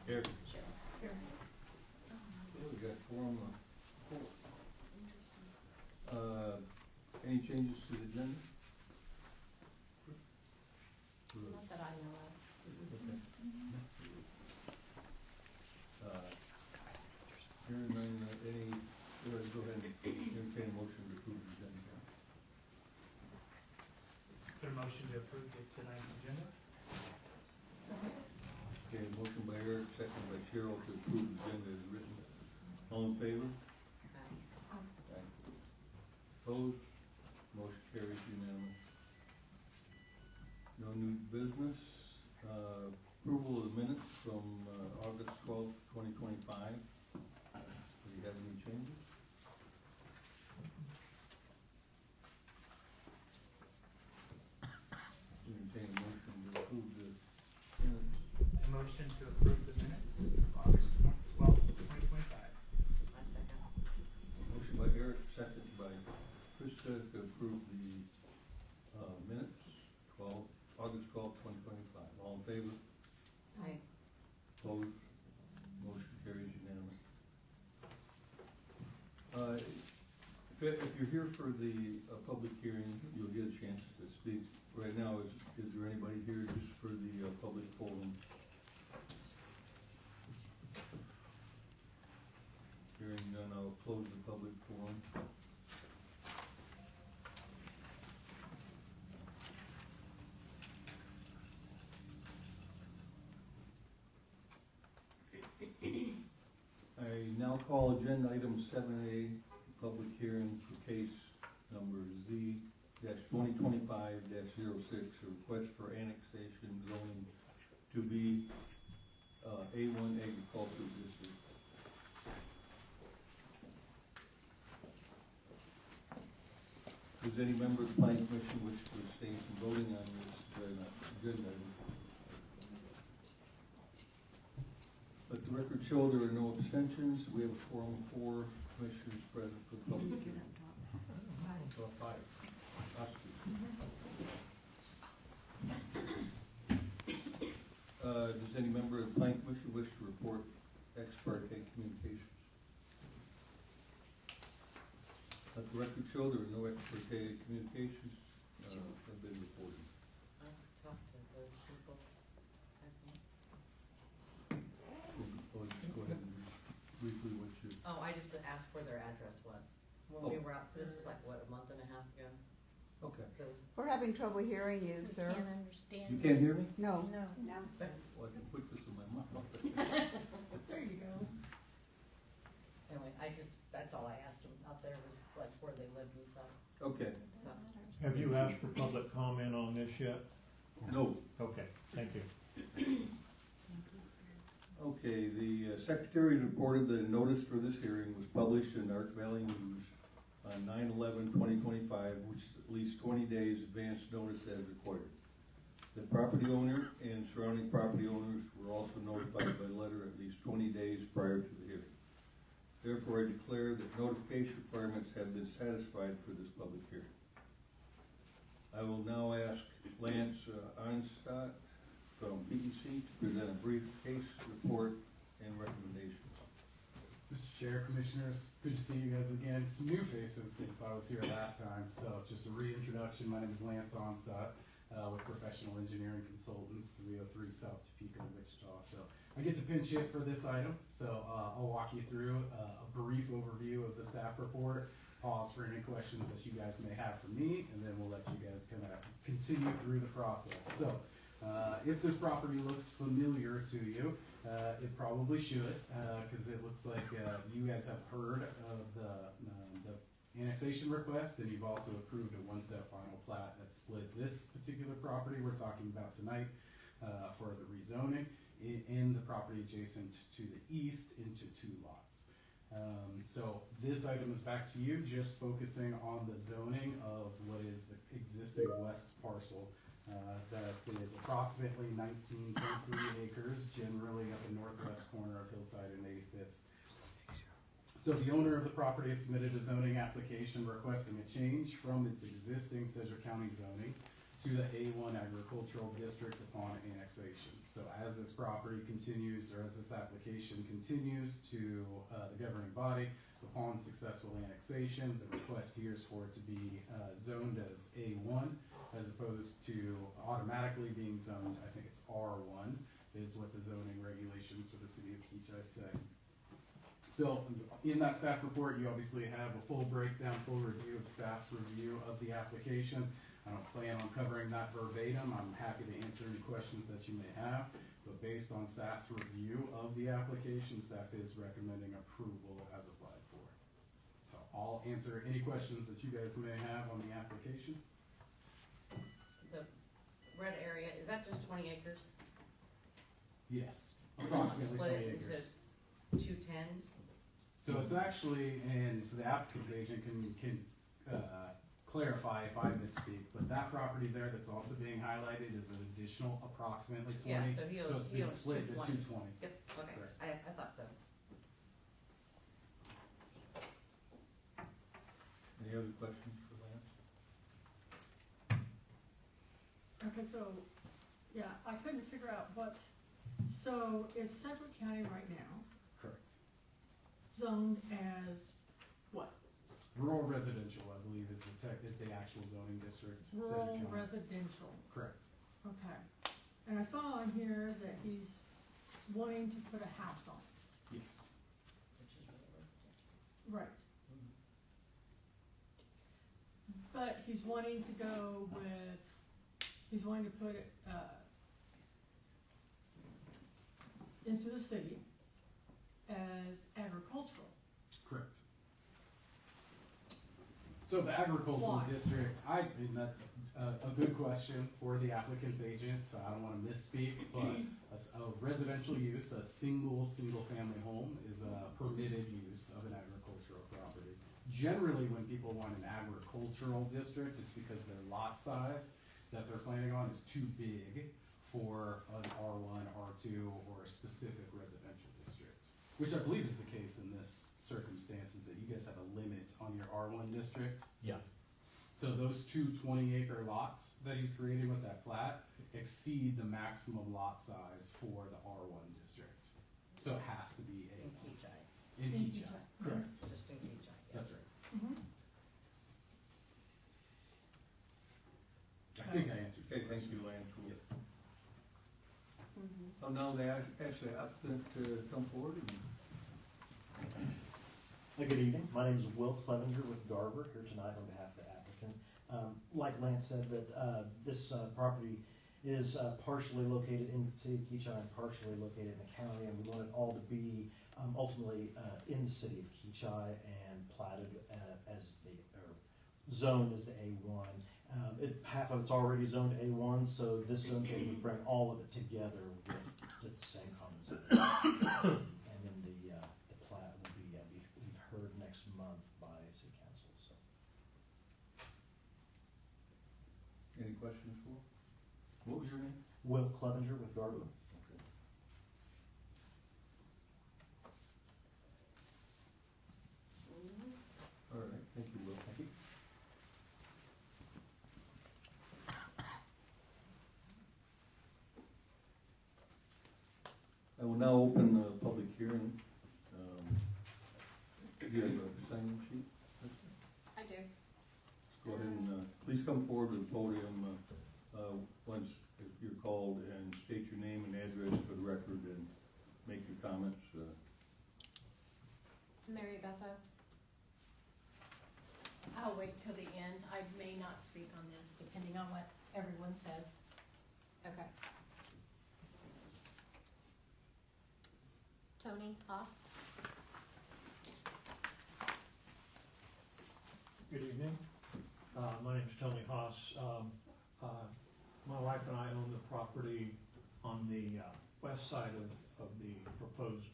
Here. Here. We got forum of 4. Any changes to the agenda? Not that I know of. Okay. Hearing none, go ahead and entertain a motion to approve the agenda. Put a motion to approve tonight's agenda. Okay, motion by Eric, second by Cheryl to approve the agenda as written. All in favor? Aye. Opposed? Motion carries unanimous. No new business. Approval of the minutes from August 12th, 2025. Do you have any changes? Entertain a motion to approve the minutes. A motion to approve the minutes of August 12th, 2025. My second. Motion by Eric, second by Krista to approve the minutes, August 12th, 2025. All in favor? Aye. Opposed? Motion carries unanimous. If you're here for the public hearing, you'll get a chance to speak. Right now, is there anybody here just for the public forum? Hearing none, I'll close the public forum. I now call agenda item 7A, public hearing for case number Z-2025-06, a request for annexation zoning to be A1 agricultural district. Does any member of the planning commission wish to abstain from voting on this agenda item? Let the record show there are no abstentions. We have a quorum of 4 commissioners present for the public hearing. 5. Does any member of the planning commission wish to report ex parte communications? Let the record show there are no ex parte communications have been reported. I've talked to those people, I think. Or just go ahead and briefly what you. Oh, I just asked where their address was. When we were out, this was like, what, a month and a half ago? Okay. It was, We're having trouble hearing you, sir. Can't understand. You can't hear me? No. No. Well, I can put this in my mouth. there you go. Anyway, that's all I asked them out there was like where they lived and stuff, Okay. so. Have you asked for public comment on this yet? No. Okay, thank you. Okay, the secretary reported that a notice for this hearing was published in Ark Valley News on 9/11/2025, which is at least 20 days advance notice as required. The property owner and surrounding property owners were also notified by letter at least 20 days prior to the hearing. Therefore, I declare that notification requirements have been satisfied for this public hearing. I will now ask Lance Einstadt from PEC to present a brief case report and recommendations. Mr. Chair, Commissioners, good to see you guys again. Some new faces since I was here last time, so just a reintroduction. My name is Lance Onstadt with Professional Engineering Consultants, 303 South Topeka, Wichita. So I get to pinch hit for this item, so I'll walk you through a brief overview of the staff report, pause for any questions that you guys may have for me, and then we'll let you guys kind of continue through the process. So if this property looks familiar to you, it probably should, because it looks like you guys have heard of the annexation request, and you've also approved a one-step final plat that split this particular property we're talking about tonight for the rezoning in the property adjacent to the east into 2 lots. So this item is back to you, just focusing on the zoning of what is the existing west parcel. That is approximately 19.3 acres, generally up in northwest corner of Hillside and 85th. So the owner of the property has submitted a zoning application requesting a change from its existing Sedgwick County zoning to the A1 agricultural district upon annexation. So as as this property continues, or as this application continues to the governing body, upon successful annexation, the request here is for it to be zoned as A1, as opposed to automatically being zoned, I think it's R1, is what the zoning regulations for the city of Kechi say. So, in that staff report, you obviously have a full breakdown, full review of staff's review of the application. I don't plan on covering that verbatim. I'm happy to answer any questions that you may have. But based on staff's review of the application, staff is recommending approval as applied for. So I'll answer any questions that you guys may have on the application. The red area, is that just 20 acres? Yes, approximately Split 20 it acres. into 2 tens? So it's actually, and so the applicant's agent can clarify if I misspeak, but that property there that's also being highlighted is an additional approximately 20. Yeah, so he owns, it's he been owns split into 2 two 20s. 20s. Yep, okay, Correct. I thought so. Any other questions for Lance? Okay, so, yeah, I couldn't figure out what, so is Sedgwick County right now Correct. zoned as what? Rural residential, I believe, is the actual zoning district. Rural Sedgwick County. residential, Correct. okay. And I saw on here that he's wanting to put a house on, Yes. Which is really right. But he's wanting to go with, he's wanting to put it, into the city as agricultural. Correct. So the agricultural Why? district, I mean, that's a good question for the applicant's agent, so I don't wanna misspeak, but a residential use, a single-family home is a permitted use of an agricultural property. Generally, when people want an agricultural district, it's because their lot size that they're planning on is too big for an R1, R2, or a specific residential district. Which I believe is the case in this circumstance, is that you guys have a limit on your R1 district. Yeah. So those two 20-acre lots that he's creating with that plat exceed the maximum lot size for the R1 district. So it has to be In a, Kechi. in In Kechi. Kechi. Correct, It's just in Kechi, yeah. that's right. Mm-hmm. I think I answered your Okay, thank question. you, Lance. Yes. So now they ask the applicant to come forward and Good evening, my name is Will Clevenger with Garver, here tonight on behalf of the applicant. Like Lance said, that this property is partially located in the city of Kechi and partially located in the county, and we want it all to be ultimately in the city of Kechi and platted as or zoned as the A1. Half of it's already zoned A1, so this zone change would bring all of it together with the same common zone. And then the plat will be heard next month by city council, so. any questions for? What was your name? Will Clevenger with Garver. Okay. All right, thank you, Will. Thank you. I will now open the public hearing. Do you have a sign-in sheet? I do. Go ahead and, please come forward to the podium, once you're called, and state your name and address for the record and make your comments. Mary Betha. I'll wait till the end. I may not speak on this, depending on what everyone says. Okay. Tony Haas. Good evening. My name's Tony Haas. My wife and I own the property on the west side of the proposed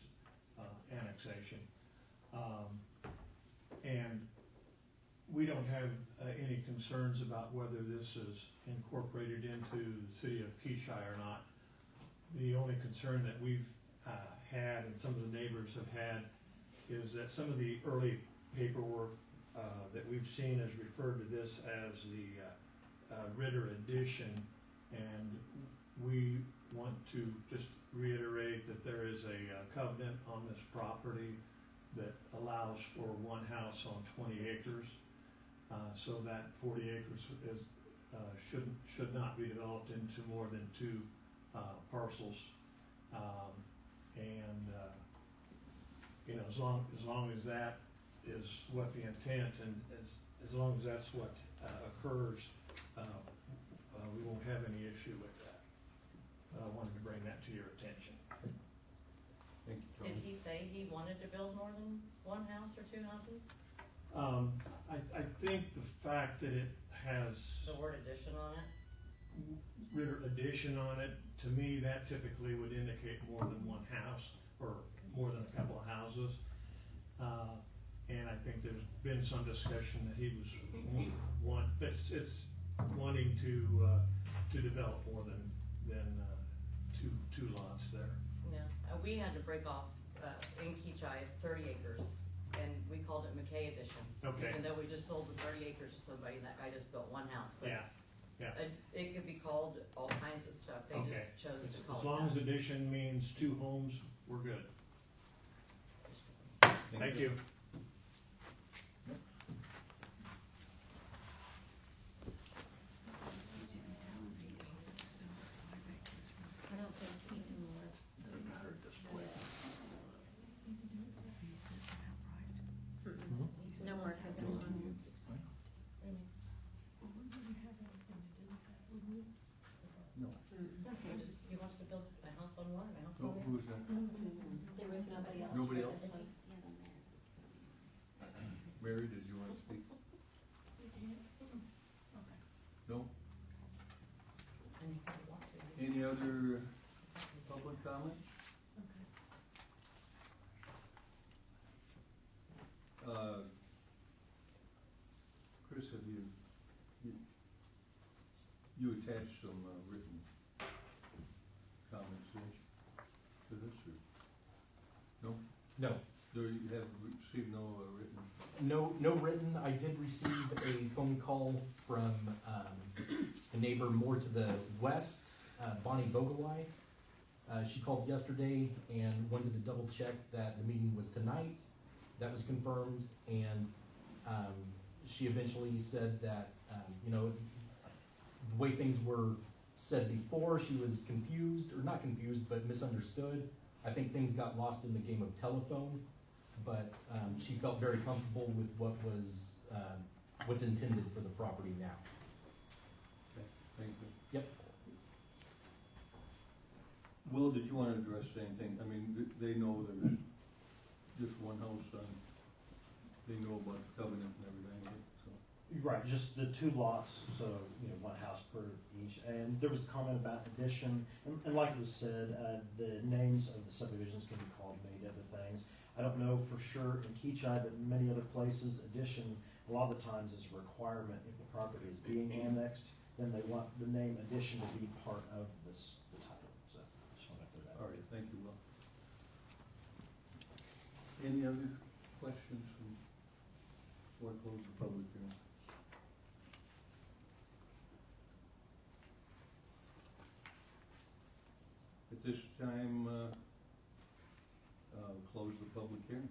annexation. And we don't have any concerns about whether this is incorporated into the city of Kechi or not. The only concern that we've had, and some of the neighbors have had, is that some of the early paperwork that we've seen has referred to this as the Ritter addition, and we want to just is a covenant on this property that allows for one house on 20 acres. So that 40 acres is, should not be developed into more than two parcels. You know, as long as that is what the intent, and as long as that's what occurs, we won't have any issue with that. I wanted to bring that to your attention. Thank you, Tony. Did he say he wanted to build more than one house or two houses? I think the fact that it has The word addition on it? written addition on it, to me, that typically would indicate more than one house or more than a couple of houses. And I think there's been some discussion that he was it's wanting to develop more than two lots there. Yeah, we had to break off, in Kechi, 30 acres, and we called it McKay Edition. Okay. Even though we just sold the 30 acres to somebody, and that guy just built one house. But Yeah. it could be called all kinds of stuff, they Okay. just chose to call it As long as that. addition means two homes, we're good. Thank you. I don't think he can live. No work at this one. He wants to build a house on one and a house Oh, on the other. who's that? There was nobody else. Nobody for else? this one. Mary, did you want to speak? No? And he doesn't want to. Any other public comment? Chris, have you attached some written comments to this, or? No? No, Do you have received no written? no written. I did receive a phone call from a neighbor more to the west, Bonnie Vogelai. She called yesterday and wanted to double check that the meeting was tonight. That was confirmed, and she eventually said that, the way things were said before, she was confused, or not confused, but misunderstood. I think things got lost in the game of telephone, but she felt very comfortable with what was, what's intended for the property now. Okay, thank you. Yep. Will, did you want to address anything? I mean, they know there's just one house on, they know about the covenant and everything, right? So. Right, just the two lots, so, one house per each, and there was a comment about addition, and like it was said, the names of the subdivisions can be called many other things. I don't know for sure in Kechi, but in many other places, addition, a lot of the times is a requirement if the property is being annexed, then they want the name addition to be part of the title, so, just wanted to clear that up. All right, thank you, Will. Any other questions from, before I close the public hearing? At this time, close the public hearing.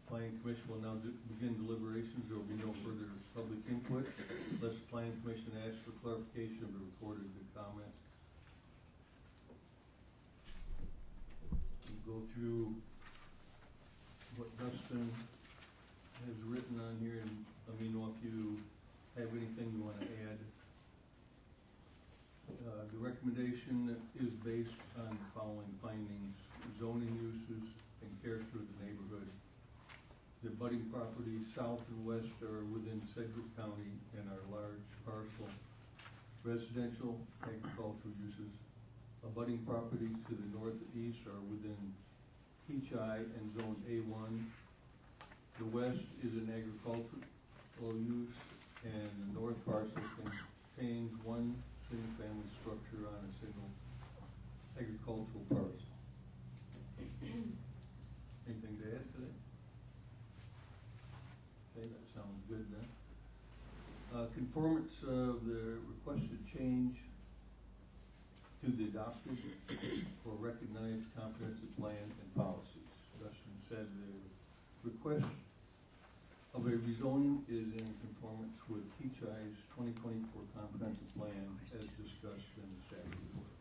Planning Commission will now begin deliberations. There will be no further public input unless the Planning Commission asks for clarification of the recorded comment. We'll go through what Dustin has written on here, and let me know if you have anything you want to add. The recommendation is based on the following findings: zoning uses and character of the neighborhood. The abutting properties south and west are within Sedgwick County and are large parcel. Residential agricultural uses. Abutting properties to the north and east are within Kechi and Zone A1. The west is an agricultural use, and the north parcel contains one single-family structure on a single agricultural parcel. Anything to add to that? Okay, that sounds good then. Conformance of the requested change to the adopted or recognized comprehensive plan and policies. Dustin said the request of a rezoning is in conformance with Kechi's 2024 comprehensive plan as discussed in the staff report.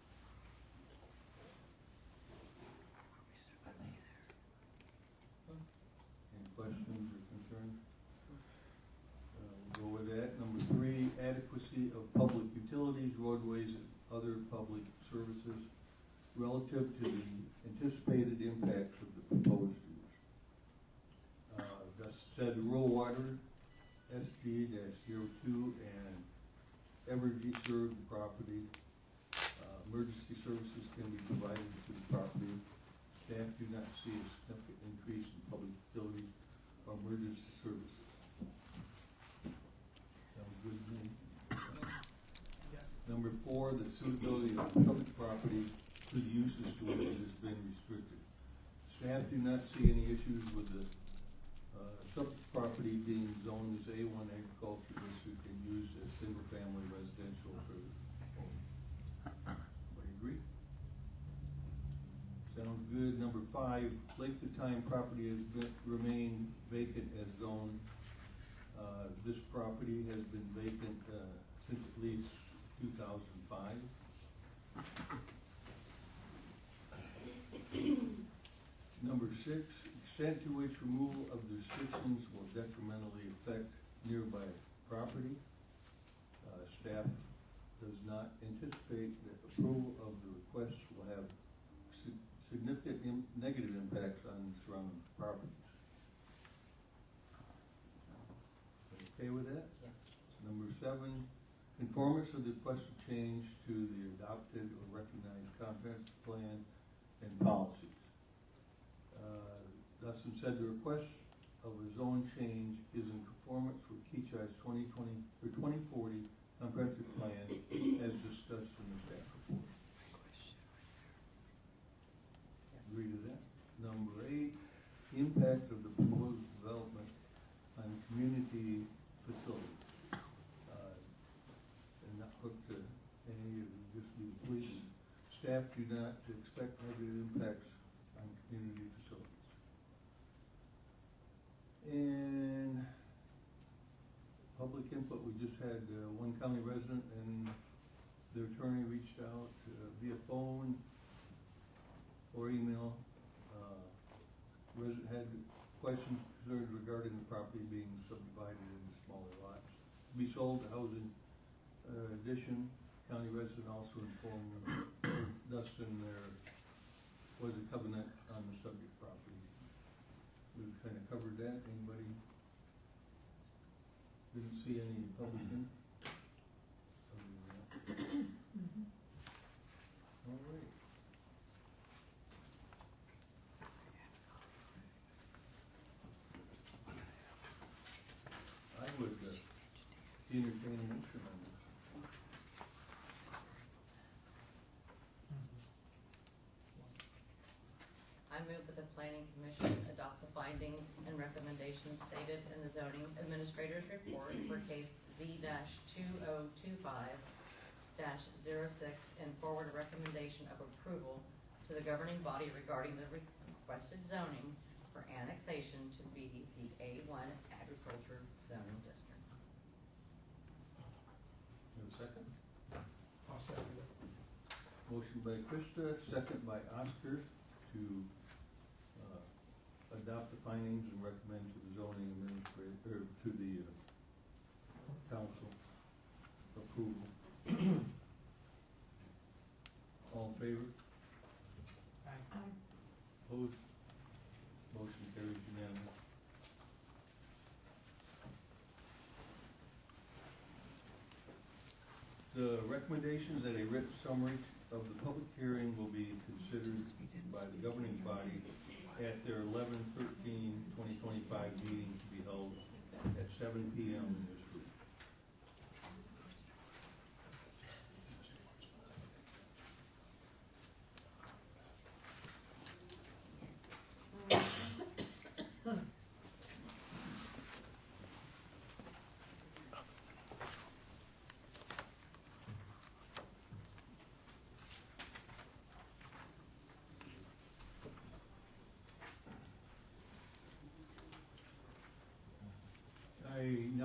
Any questions or concerns? We'll go with that. Number 3, adequacy of public utilities, roadways, and other public services relative to the anticipated impacts of the proposed use. Thus said, rural water, SG-02, and Evergy served property. Emergency services can be provided to the property. Staff do not see a significant increase in public utilities or emergency services. Sounds good to me. Number 4, the suitability of public property to the uses to which it has been restricted. Staff do not see any issues with the subject property being zoned as A1 agriculture district and used as single-family residential for home. Everybody agree? Sounds good. Number 5, Lakewood Time property has remained vacant as zoned. This property has been vacant since at least 2005. Number 6, extent to which removal of the restrictions will detrimentally affect nearby property. Staff does not anticipate that approval of the request will have significant negative impacts on surrounding properties. Okay with that? Yes. Number 7, conformance of the requested change to the adopted or recognized comprehensive plan and policies. Dustin said the request of a zone change is in conformance with Kechi's 2020 or 2040 comprehensive plan as discussed in the staff report. Agree to that? Number 8, impact of the proposed development on community facilities. And not hooked to any of the existing please. Staff do not expect negative impacts on community facilities. And public input, we just had one county resident and their attorney reached out via phone or email. Resident had questions, concerns regarding the property being subdivided into smaller lots. To be sold, housing addition. County resident also informed Dustin there was a covenant on the subject property. We've kind of covered that. Anybody didn't see any public input? All right. I would entertain a motion on this. I move that the planning commission adopt the findings and recommendations stated in the zoning administrator's report for case Z-2025-06 and forward a recommendation of approval to the governing body regarding the requested zoning for annexation to be the A1 agriculture zoning district. Have a second? I'll second it. Motion by Krista, second by Oscar to adopt the findings and recommend to the zoning administrator, or to the council approval. All in favor? Aye. Opposed? Motion carries unanimous. The recommendations and a written summary of the public hearing will be considered by the governing body at their 11/13/2025 meeting to be held at 7 p.m. this week.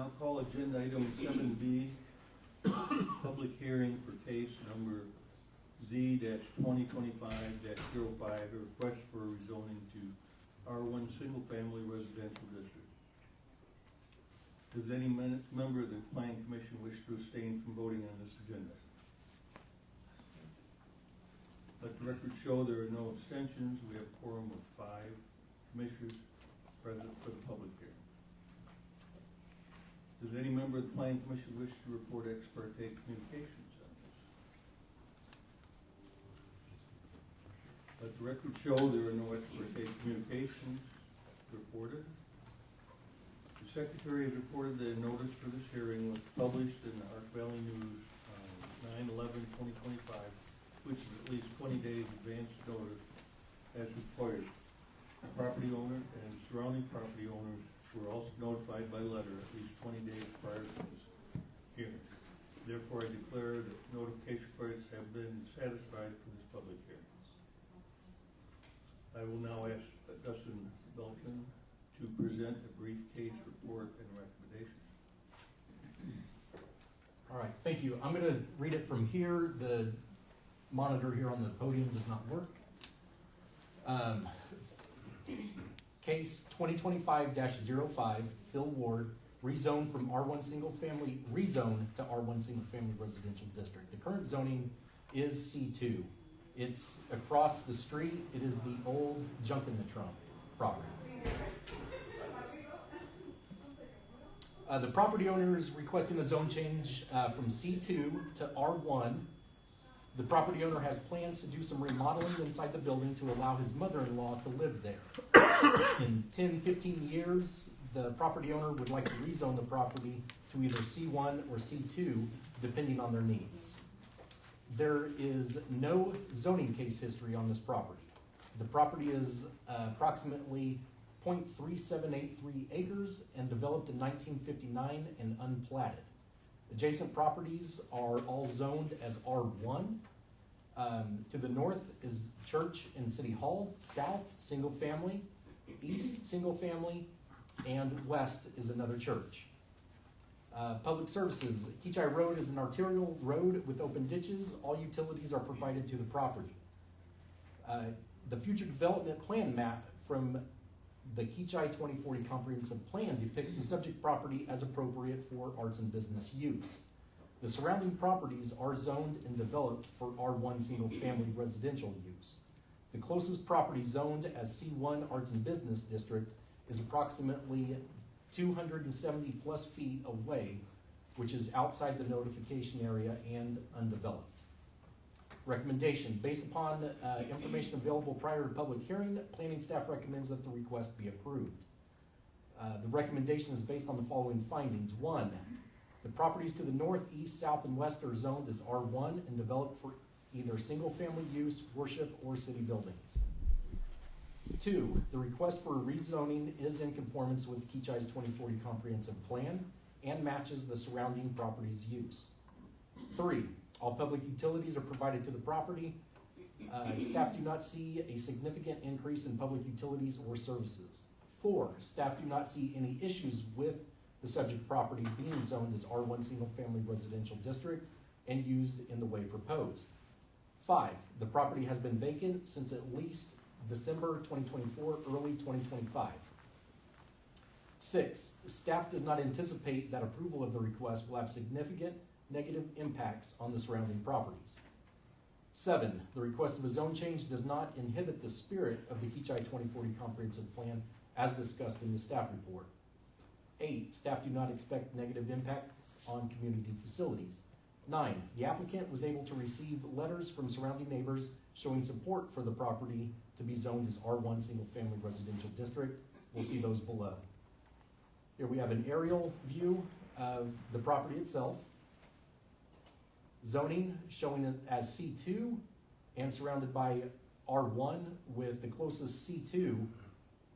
now call agenda item 7B, public hearing for case number Z-2025-05, a request for rezoning to R1 Single Family Residential District. Does any member of the Planning Commission wish to abstain from voting on this agenda? Let the record show there are no abstentions. We have a quorum of 5 commissioners present for the public hearing. Does any member of the Planning Commission wish to report ex parte communications on this? Let the record show there are no ex parte communications reported. The Secretary has reported that a notice for this hearing was published in the Ark Valley News on 9/11/2025, which is at least 20 days advance notice as required. The property owner and surrounding property owners were also notified by letter at least 20 days prior to this hearing. Therefore, I declare that notification rights have been satisfied for this public hearing. I will now ask Dustin Belkin to present a brief case report and recommendation. All right, thank you. I'm gonna read it from here. The monitor here on the podium does not work. Case 2025-05, Phil Ward, rezone from R1 single family, rezone to R1 single family residential district. The current zoning is C2. It's across the street. It is the old Junk in the Trunk property. The property owner is requesting a zone change from C2 to R1. The property owner has plans to do some remodeling inside the building to allow his mother-in-law to live there. In 10, 15 years, the property owner would like to rezone the property to either C1 or C2, depending on their needs. There is no zoning case history on this property. The property is approximately 0.3783 acres and developed in 1959 and unplatted. Adjacent properties are all zoned as R1. To the north is Church and City Hall, south, single family, east, single family, and west is another church. Public services, Kechi Road is an arterial road with open ditches. All utilities are provided to the property. The future development plan map from the Kechi 2040 comprehensive plan depicts the subject property as appropriate for arts and business use. The surrounding properties are zoned and developed for R1 single family residential use. The closest property zoned as C1 arts and business district is approximately 270 plus feet away, which is outside the notification area and undeveloped. Recommendation, based upon information available prior to public hearing, planning staff recommends that the request be approved. The recommendation is based on the following findings. 1, the properties to the north, east, south, and west are zoned as R1 and developed for either single-family use, worship, or city buildings. 2, the request for rezoning is in conformance with Kechi's 2040 comprehensive plan and matches the surrounding property's use. 3, all public utilities are provided to the property. Staff do not see a significant increase in public utilities or services. 4, staff do not see any issues with the subject property being zoned as R1 single family residential district and used in the way proposed. 5, the property has been vacant since at least December 2024, early 2025. 6, staff does not anticipate that approval of the request will have significant negative impacts on the surrounding properties. 7, the request of a zone change does not inhibit the spirit of the Kechi 2040 comprehensive plan as discussed in the staff report. 8, staff do not expect negative impacts on community facilities. 9, the applicant was able to receive letters from surrounding neighbors showing support for the property to be zoned as R1 single family residential district. We'll see those below. Here we have an aerial view of the property itself. Zoning showing it as C2 and surrounded by R1 with the closest C2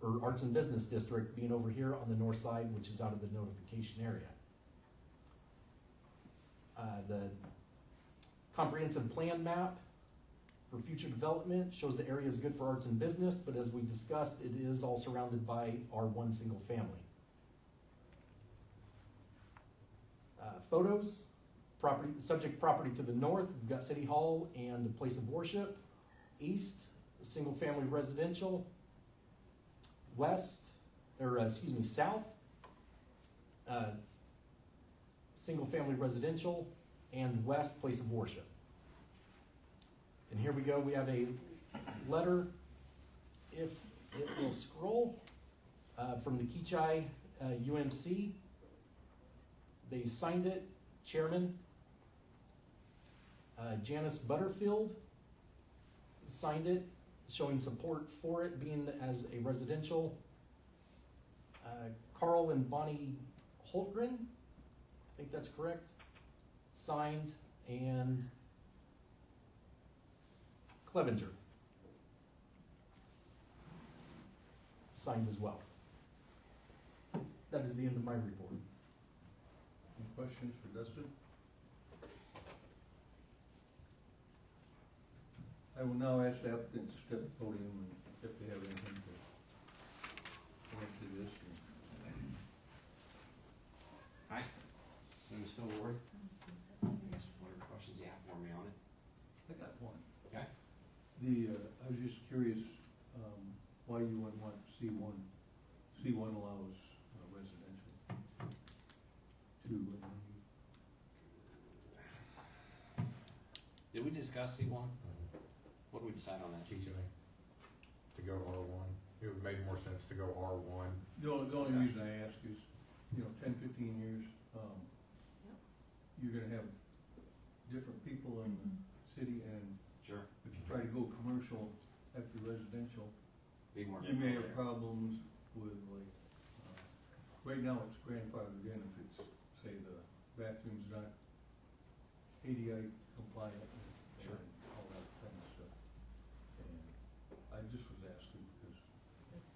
or arts and business district being over here on the north side, which is out of the notification area. The comprehensive plan map for future development shows the area is good for arts and business, but as we discussed, it is all surrounded by R1 single family. Photos, subject property to the north, we've got City Hall and the place of worship. East, single-family residential. West, south, single-family residential, and west, place of worship. And here we go, we have a letter, if it will scroll, from the Kechi UMC. They signed it, Chairman Janice Butterfield signed it, showing support for it being as a residential. Carl and Bonnie Holtgren, I think that's correct, signed, and Clevenger signed as well. That is the end of my report. Any questions for Dustin? I will now ask the applicant to step to the podium and if they have anything to add to this. Hi, my name is Phil Ward. I guess whatever questions you have for me on it. I got one. Okay. I was just curious, why you wouldn't want C1. C1 allows residential to, Did we discuss C1? What did we decide on that? Kechi, to go R1. It would make more sense to go R1. the only reason I ask is, 10, 15 years, you're gonna have different people in the city, and Sure. if you try to go commercial after residential, Be more you may have difficult. problems with right now it's grandfathered in if it's, say, the bathroom's not ADI compliant and Sure. all that kind of stuff. And I just was asking because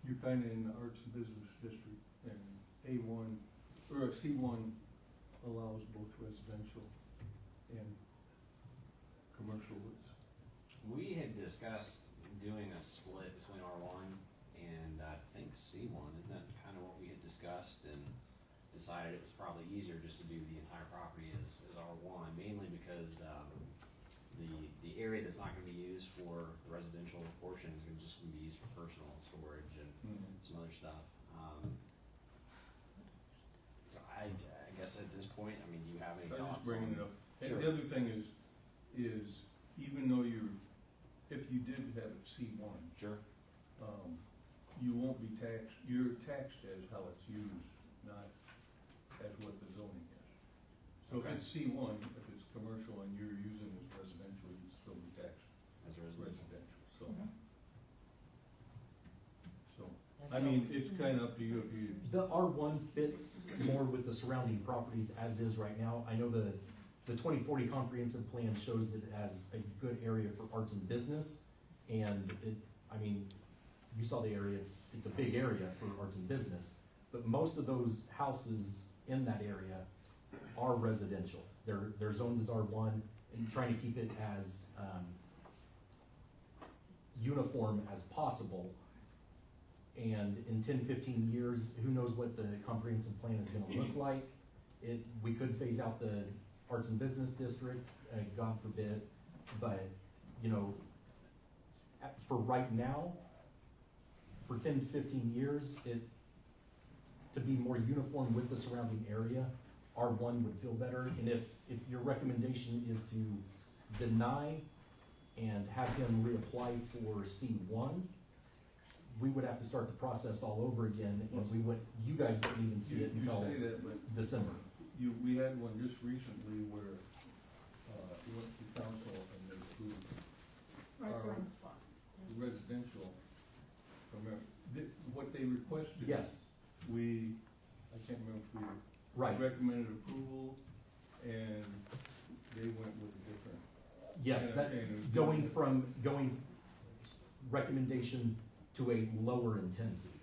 you're kinda in the arts and business district, and A1, or C1 allows both residential and commercial. We had discussed doing a split between R1 and I think C1. Isn't that kind of what we had discussed, and decided it was probably easier just to do the entire property as R1, mainly because the area that's not gonna be used for the residential portion is gonna just be used for personal storage and some other stuff. So I guess at this point, I mean, do you have any I was thoughts just bringing it on? up. And Sure. the other thing is even though if you did have it C1, Sure. you won't be taxed, you're taxed as how it's used, not as what the zoning is. So Okay. if it's C1, if it's commercial and you're using it as residential, you'd still be taxed As a as residential. residential, so, I mean, it's kinda up to you if you, The R1 fits more with the surrounding properties as is right now. I know the 2040 comprehensive plan shows it as a good area for arts and business. And you saw the area, it's a big area for arts and business. But most of those houses in that area are residential. They're zoned as R1 and trying to keep it as uniform as possible. And in 10, 15 years, who knows what the comprehensive plan is gonna look like. We could phase out the arts and business district, God forbid, but, for right now, for 10 to 15 years, to be more uniform with the surrounding area, R1 would feel better. And if your recommendation is to deny and have him reapply for C1, we would have to start the process all over again, and you guys wouldn't even see it you until say that, but December. we had one just recently where, it went to council and they approved Right there on the spot. residential, what they requested. Yes, I can't remember if we right. recommended approval, and they went with a different. Yes, that, and it was going recommendation to a lower intensity.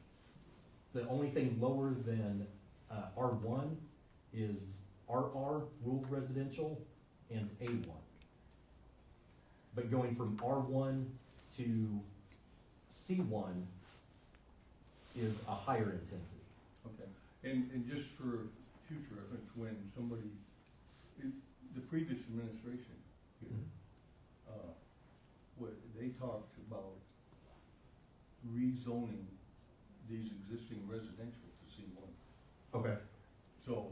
The only thing lower than R1 is RR, rural residential, and A1. But going from R1 to C1 is a higher intensity. Okay, and just for future reference, when somebody the previous administration here, what, they talked about rezoning these existing residential to C1. Okay. So,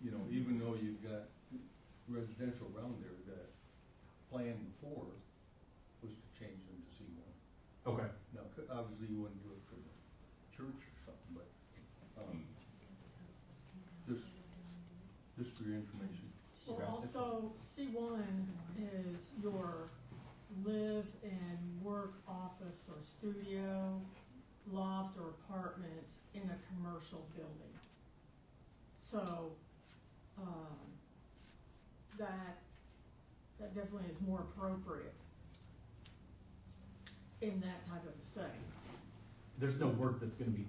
you know, even though you've got residential around there, the plan before was to change them to C1. Okay. Now, obviously you wouldn't do it for the church or something, but, just for your information. Well, also, C1 is your live and work office or studio, loft or apartment in a commercial building. So, that definitely is more appropriate in that type of a setting. There's no work that's gonna be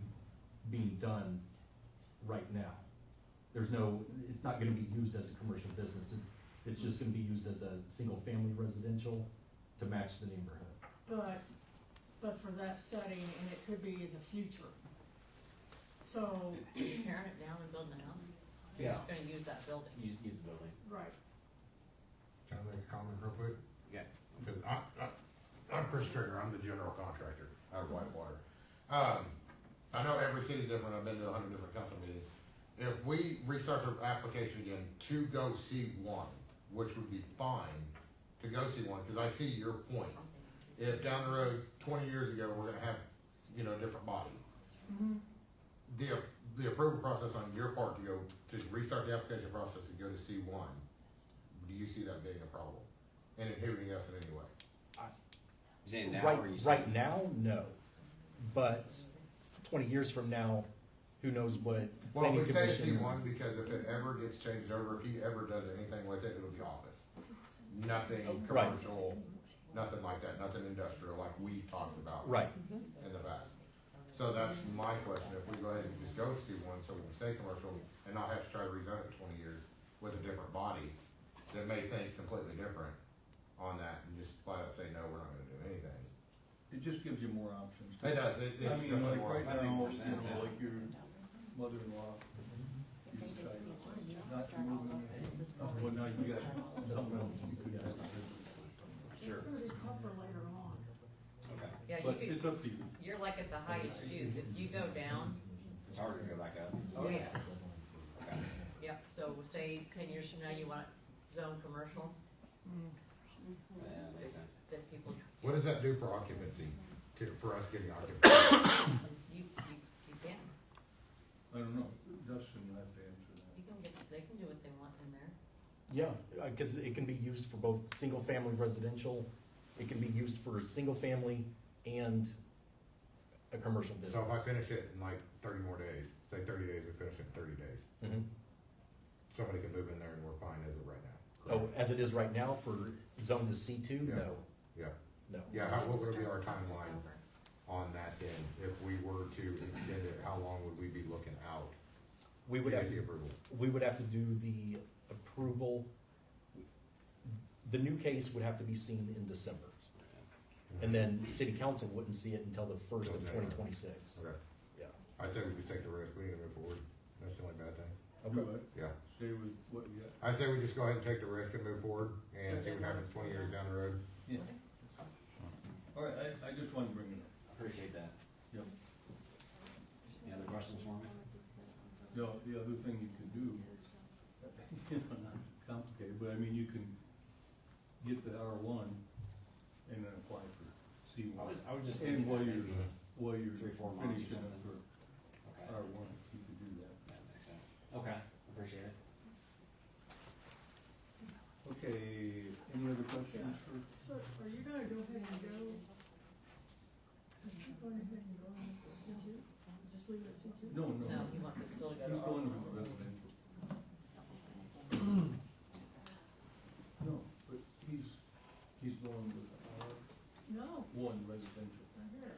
being done right now. There's no, it's not gonna be used as a commercial business. It's just gonna be used as a single-family residential to match the neighborhood. But for that setting, and it could be in the future. So, Tearing it down and building a house? You're just gonna use that building. Use the building. right, Can I make a comment real quick? Yeah. Because I'm Chris Trigger, I'm the general contractor out of Whitewater. I know every city's different, I've been to 100 different council meetings. If we restart the application again to go C1, which would be fine to go C1, because I see your point. If down the road, 20 years ago, we're gonna have, you know, a different body. The approval process on your part to go, to restart the application process and go to C1, do you see that being a problem? And inhibiting us in any way? You saying now or you saying? Right now, no. But 20 years from now, who knows what Well, planning we say commission C1 because if it ever gets changed over, if he ever does anything with it, it'll be office. Nothing Right. commercial, nothing like that, nothing industrial like we talked about. Right. In the past. So that's my question, if we go ahead and just go C1 so we can stay commercial and not have to try to rezone it for 20 years with a different body that may think completely different on that and just flat out say, no, we're not gonna do anything. It just gives you more options. It does, it's I mean, definitely like more. right I think now, more you sense, know, yeah. like your mother-in-law, If they you do decide C1, you have to not to start move all in, over. This is well, now you got start all over. something else you could do. it's gonna be tougher later on. Okay. Yeah, you But could, it's up to you. you're like at the highest use. If you go down, It's harder to go back up. yes. Okay. Yep, so say 10 years from now, you want zone commercial, Yeah, that makes sense. that people, What does that do for occupancy, for us getting occupancy? you can. I don't know, Dustin will have to answer that. You can get, they can do what they want in there. Yeah, because it can be used for both single-family residential, it can be used for a single-family and a commercial business. So if I finish it in like 30 more days, say 30 days, we finish it in 30 days, Mhm. somebody can move in there and we're fine as of right now. Oh, as it is right now for zone to C2, Yeah. no, Yeah, no. yeah, You have what to would be start our the process timeline over. on that then? If we were to extend it, how long would we be looking out We to would have get the to, approval? we would have to do the approval. The new case would have to be seen in December. And then city council wouldn't see it until the first of Till January. 2026. Okay, Yeah. I'd say we just take the risk, we need to move forward, that's the only bad thing. Do Okay. it, Yeah, stay with what you got. I say we just go ahead and take the risk and move forward and see what happens 20 years down the road. Yeah. All right, I just wanted to bring it up. Appreciate that. Yep. Any other questions for me? The other thing you can do, you know, not complicated, but I mean, you can get the R1 and then apply for C1. I was just And thinking while that you're, maybe while you're 3 or 4 months or finishing up something. for Okay, R1, you could do that. that makes sense. Okay, appreciate it. Okay, any other questions for? So are you gonna go ahead and go? Is he going ahead and go on C2? Just leave it at C2? No, no. No, he wants it still to go to He's going R1. with residential. No, but he's going with No, R1 residential. right here.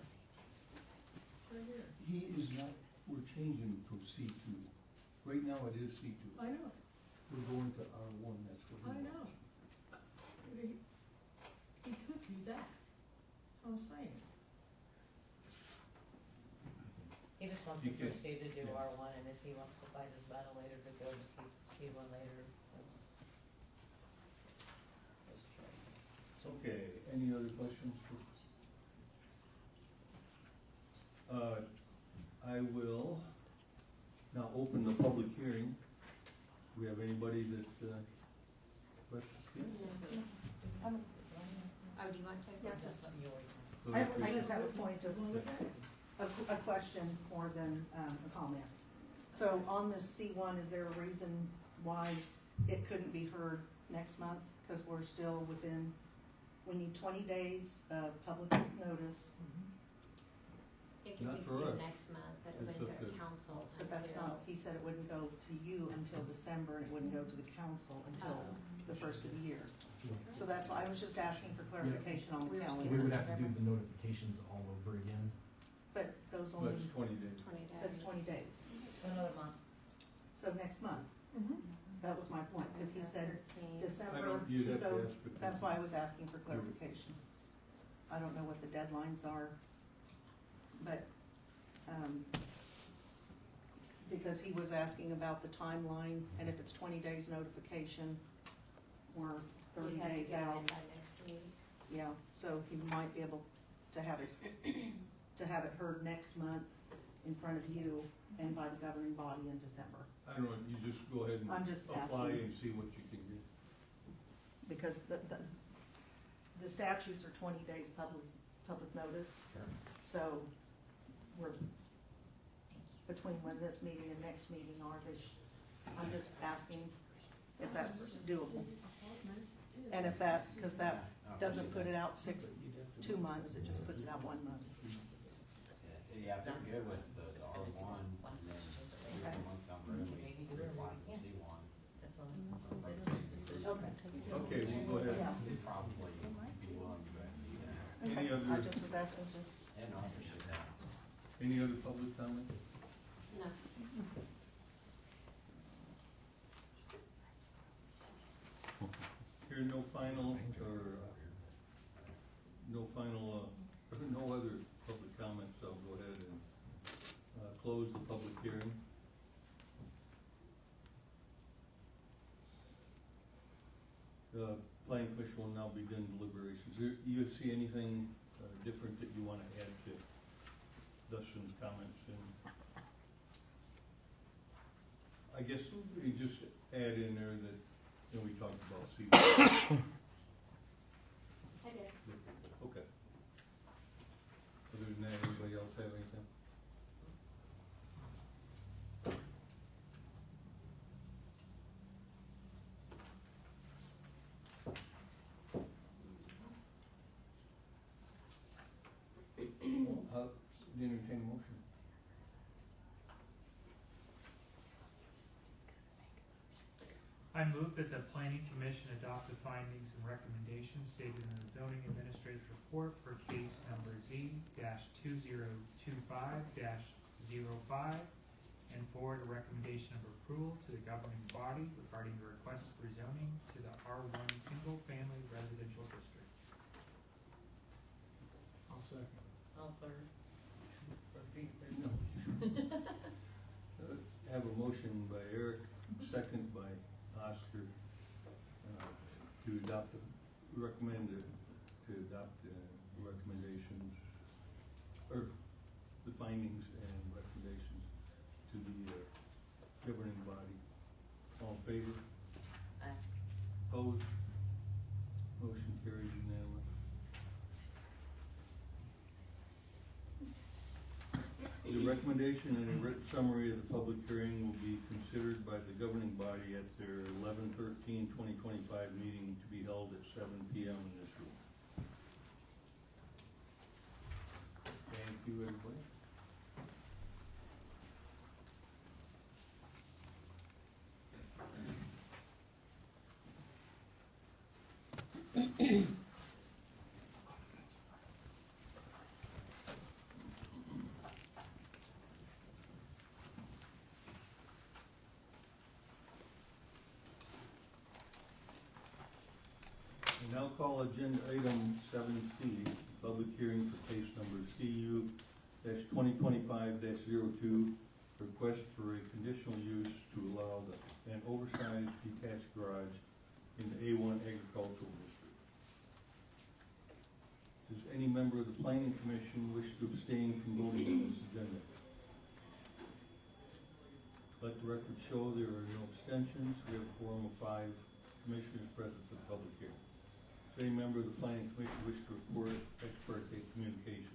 Right here. He is not, we're changing from C2. Right now it is C2. I know, We're going to R1, that's what he I wants. know. But he could do that, that's what I'm saying. He just wants You to can- proceed to do yeah. R1, and if he wants to fight his battle later to go to C1 later, that's, Any other questions? I will now open the public hearing. Do we have anybody that, questions? Oh, do you want to take Yeah, that? just- Go I, ahead, I please. just have a point of, a question more than, a comment. So on this C1, is there a reason why it couldn't be heard next month? Cause we're still within, we need 20 days of public notice, It could Not be for seen us. next month, but it It's wouldn't up go to to- council but that's until. not, he said it wouldn't go to you until December, and it wouldn't go to the council until the first of the year. So that's why I was just asking for clarification on We the were We calendar, would have to do the notifications all over again. but those only, That's 20 days. 20 days. that's 20 days. Another month. So next month, that was my point, cause he said 13. I December don't, you'd to have to go, ask. if- that's why I was asking for clarification. I don't know what the deadlines are, but, because he was asking about the timeline, and if it's 20 days notification, we're 30 You'd have to days get it out. in by next week. Yeah, so he might be able to have it, heard next month in front of you and by the governing body in December. I don't know, you just go ahead and I'm just apply asking. and see what you can get. Because the statutes are 20 days public notice. So we're, between when this meeting and next meeting are, I'm just asking if that's doable. And if that, because that doesn't put it out 2 months, it just puts it out 1 month. Yeah, if they're good with the R1, and then 3 Okay. months down the road, we apply for the C1. That's all. Okay. Okay, we'll go ahead. Yeah. They'd probably be willing to go ahead and do that. Any Okay, I other, just was asking to. Yeah, no, I appreciate that. any other public comment? No. Here, no final, or, no other public comments, I'll go ahead and, close the public hearing. The planning commission will now begin deliberations. You see anything, different that you wanna add to Dustin's comments? And I guess you just add in there that, you know, we talked about CBD. I did. Okay. Other than that, anybody else have anything? Entertain a motion. I move that the planning commission adopt the findings and recommendations stated in the zoning administrator's report for case number Z-2025-05 and forward a recommendation of approval to the governing body regarding the request for zoning to the R1 Single Family Residential District. I'll second. All third. No. Have a motion by Eric, second by Oscar, to adopt, to adopt the recommendations, or the findings and recommendations to the governing body. All in favor? Aye. Opposed? Motion carries unanimous. The recommendation and a written summary of the public hearing will be considered by the governing body at their 11/13/2025 meeting to be held at 7 PM in this room. Thank you, everybody. I now call agenda item 7C, public hearing for case number CU-2025-02, request for a conditional use to allow an oversized detached garage in the A1 agricultural district. any member of the planning commission wish to abstain from voting on this agenda? Let the record show there are no abstentions. We have a quorum of 5 commissioners present for the public hearing. Does any member of the planning commission wish to report ex parte communications?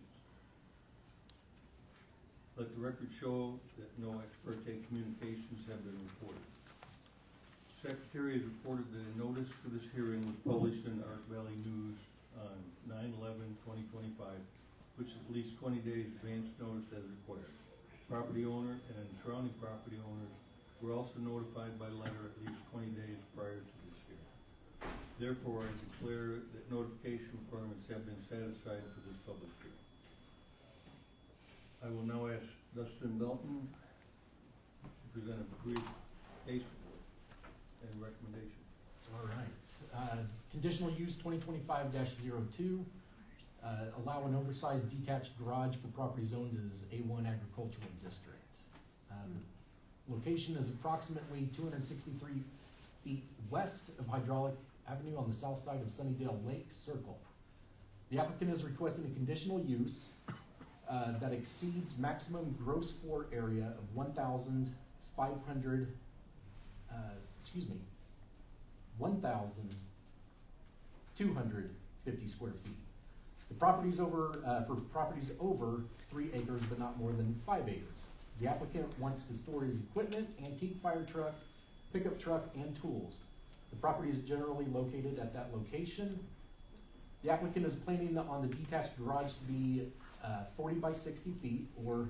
Let the record show that no ex parte communications have been reported. Secretary has reported that a notice for this hearing was published in the Ark Valley News on 9/11/2025, which is at least 20 days advance notice as required. Property owner and surrounding property owners were also notified by letter at least 20 days prior to this hearing. Therefore, I declare that notification requirements have been satisfied for this public hearing. I will now ask Dustin Belton to present a brief case report and recommendation. All right. Conditional use 2025-02. Allow an oversized detached garage for property zoned as A1 agricultural district. Location is approximately 263 feet west of Hydraulic Avenue on the south side of Sunnydale Lake Circle. The applicant is requesting a conditional use that exceeds maximum gross floor area of 1,250 square feet. The properties for properties over 3 acres but not more than 5 acres. The applicant wants to store his equipment, antique fire truck, pickup truck, and tools. The property is generally located at that location. The applicant is planning on the detached garage to be 40 by 60 feet or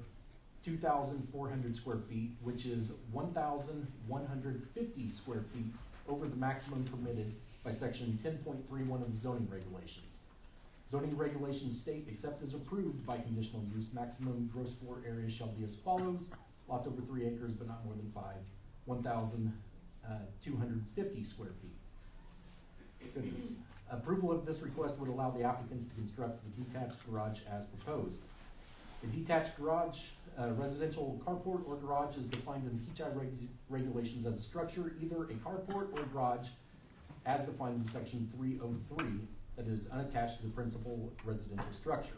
2,400 square feet, which is 1,150 square feet over the maximum permitted by section 10.31 of the zoning regulations. Zoning regulations state, except as approved by conditional use, maximum gross floor area shall be as follows: lots over 3 acres but not more than 5, 1,250 square feet. Goodness. Approval of this request would allow the applicants to construct the detached garage as proposed. A detached garage, residential carport or garage is defined in the Kechi regulations as a structure, either a carport or garage, as defined in section 303, that is unattached to the principal residential structure.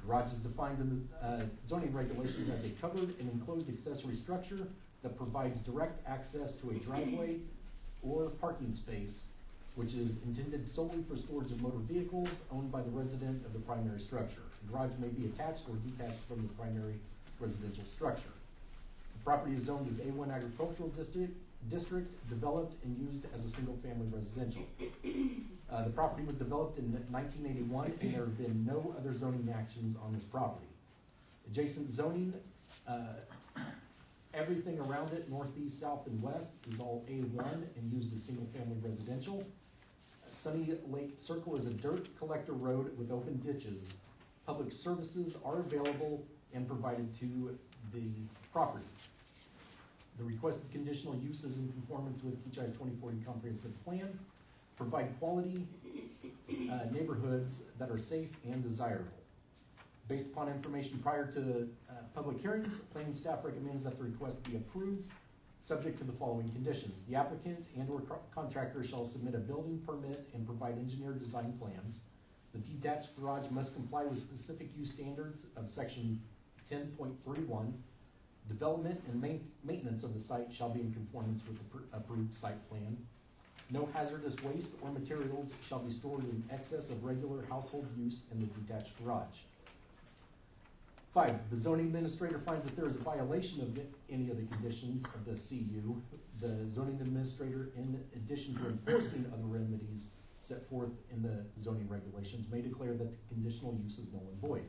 Garage is defined in the zoning regulations as a covered and enclosed accessory structure that provides direct access to a driveway or parking space, which is intended solely for storage of motor vehicles owned by the resident of the primary structure. The garage may be attached or detached from the primary residential structure. The property is zoned as A1 agricultural district, developed and used as a single-family residential. The property was developed in 1981, and there have been no other zoning actions on this property. Adjacent zoning, everything around it, northeast, south, and west, is all A1 and used as single-family residential. Sunny Lake Circle is a dirt collector road with open ditches. Public services are available and provided to the property. The requested conditional use is in conformance with Kechi's 2040 comprehensive plan. Provide quality neighborhoods that are safe and desirable. Based upon information prior to public hearings, planning staff recommends that the request be approved, subject to the following conditions. The applicant and/or contractor shall submit a building permit and provide engineered design plans. The detached garage must comply with specific use standards of section 10.31. Development and maintenance of the site shall be in conformance with the approved site plan. No hazardous waste or materials shall be stored in excess of regular household use in the detached garage. 5, the zoning administrator finds that there is a violation of any of the conditions of the CU. The zoning administrator, in addition to enforcing other remedies set forth in the zoning regulations, may declare that the conditional use is null and void.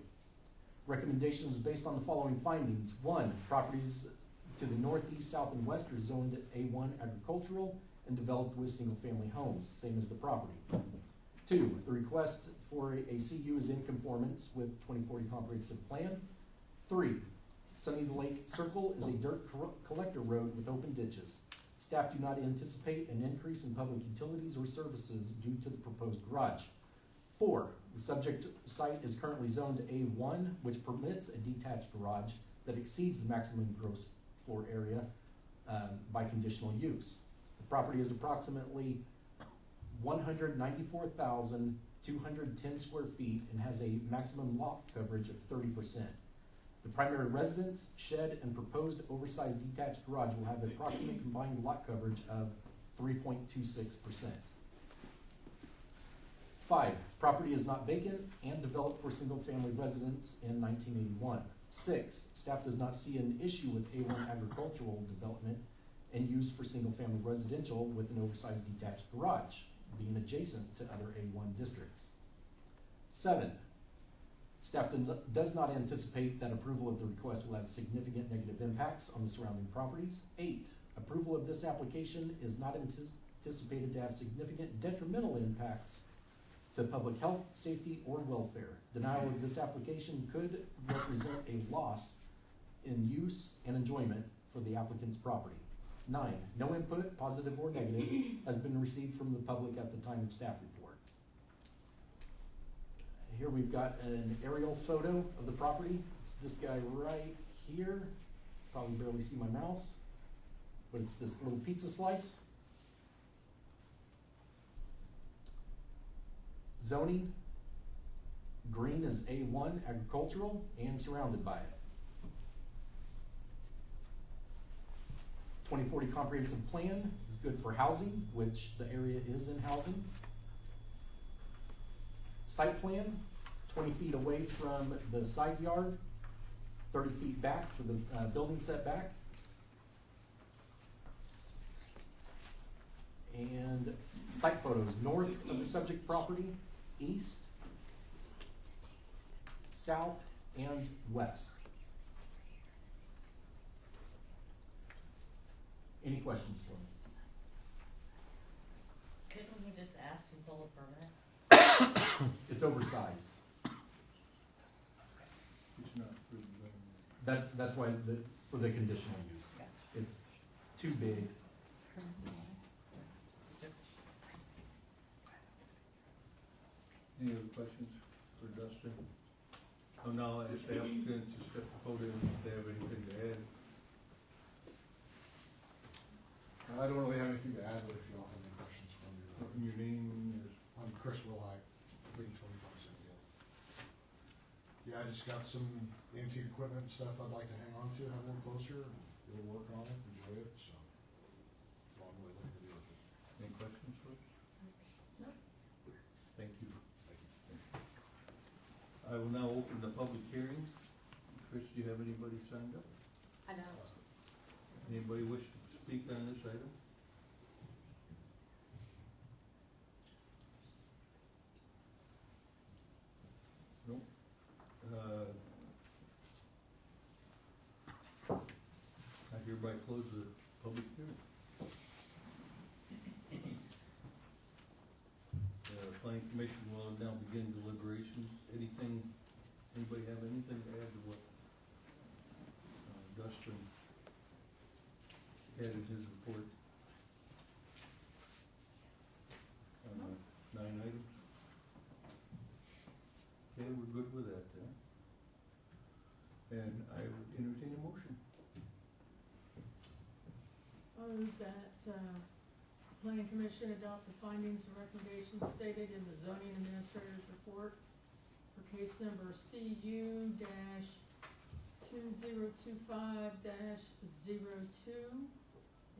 Recommendations based on the following findings. 1, properties to the northeast, south, and west are zoned A1 agricultural and developed with single-family homes, same as the property. 2, the request for a CU is in conformance with 2040 comprehensive plan. 3, Sunny Lake Circle is a dirt collector road with open ditches. Staff do not anticipate an increase in public utilities or services due to the proposed garage. 4, the subject site is currently zoned A1, which permits a detached garage that exceeds the maximum gross floor area by conditional use. The property is approximately 194,210 square feet and has a maximum lot coverage of 30%. The primary residence, shed, and proposed oversized detached garage will have approximate combined lot coverage of 3.26%. 5, property is not vacant and developed for single-family residence in 1981. 6, staff does not see an issue with A1 agricultural development and used for single-family residential with an oversized detached garage, being adjacent to other A1 districts. 7, staff does not anticipate that approval of the request will have significant negative impacts on the surrounding properties. 8, approval of this application is not anticipated to have significant detrimental impacts to public health, safety, or welfare. Denial of this application could represent a loss in use and enjoyment for the applicant's property. 9, no input, positive or negative, has been received from the public at the time of staff report. Here we've got an aerial photo of the property. It's this guy right here. Probably barely see my mouse, but it's this little pizza slice. Zoning, green is A1 agricultural and surrounded by it. 2040 comprehensive plan is good for housing, which the area is in housing. Site plan, 20 feet away from the side yard, 30 feet back for the building setback. And site photos, north of the subject property, east, south, and west. Any questions for me? Couldn't we just ask to pull a permit? It's oversized. It's not for the, That's why for the conditional use. Gotcha. It's too big. any other questions for Dustin? So now I ask the applicant to step the podium if they have anything to add. I don't really have anything to add, but if you all have any questions for me. Your name is? I'm Chris Wilhite, Green 25 deal. Yeah, I just got some antique equipment and stuff I'd like to hang on to, have a little closer, and we'll work on it, enjoy it, so. Long way looking to do it. Any questions for us? No. Thank you. Thank you. I will now open the public hearing. Chris, do you have anybody signed up? I know. Anybody wish to speak on this item? Nope. I hereby close the public hearing. The planning commission will now begin deliberations. Anybody have anything to add to what Dustin had in his report? 9 items? Okay, we're good with that then. And I would entertain a motion. I move that, planning commission adopt the findings and recommendations stated in the zoning administrator's report for case number CU 2025-02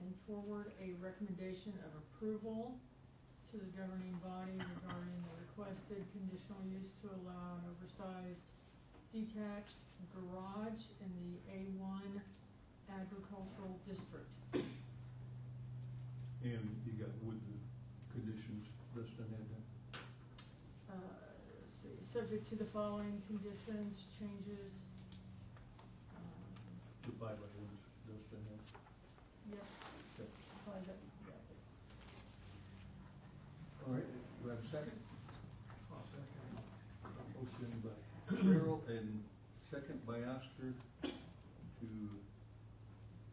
and forward a recommendation of approval to the governing body regarding the requested conditional use to allow an oversized detached garage in the A1 agricultural district. And you got with the conditions Dustin had done. Let's see, subject to the following conditions, changes. The 5 items Dustin had. Yep, Okay. by the, yeah. All right, do I have a second? I'll second. Motion by Carol and second by Oscar to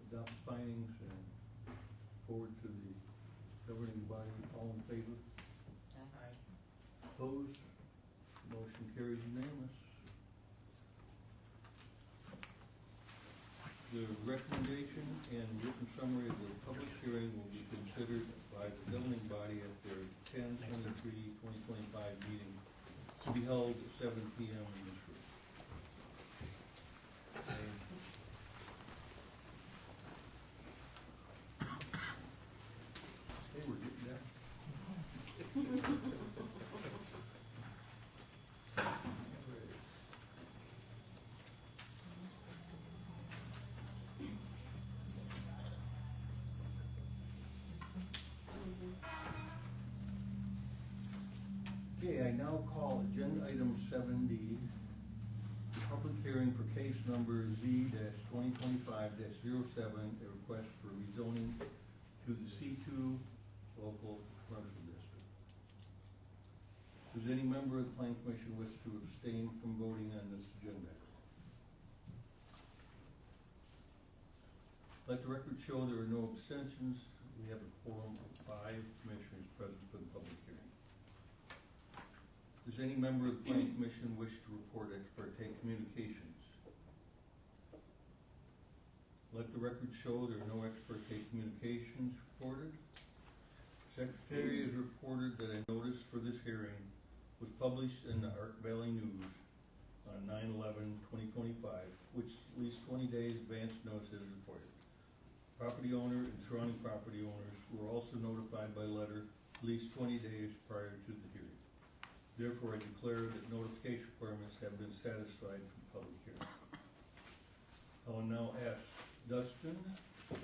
adopt findings and forward to the governing body. All in favor? Aye. Opposed? Motion carries unanimous. The recommendation and written summary of the public hearing will be considered by the governing body at their 10/23/2025 meeting to be held at 7 p.m. in this room. Okay, we're getting there. Okay, I now call agenda item 7D, the public hearing for case number Z-2025-07, a request for rezoning to the C2 local commercial district. Does any member of the planning commission wish to abstain from voting on this agenda? Let the record show there are no abstentions. We have a quorum of 5 commissioners present for the public hearing. Does any member of the planning commission wish to report ex parte communications? Let the record show there are no ex parte communications reported. Secretary has reported that a notice for this hearing was published in the Ark Valley News on 9/11/2025, which at least 20 days advance notice is reported. Property owner and surrounding property owners were also notified by letter at least 20 days prior to the hearing. Therefore, I declare that notification requirements have been satisfied for public hearing. I will now ask Dustin to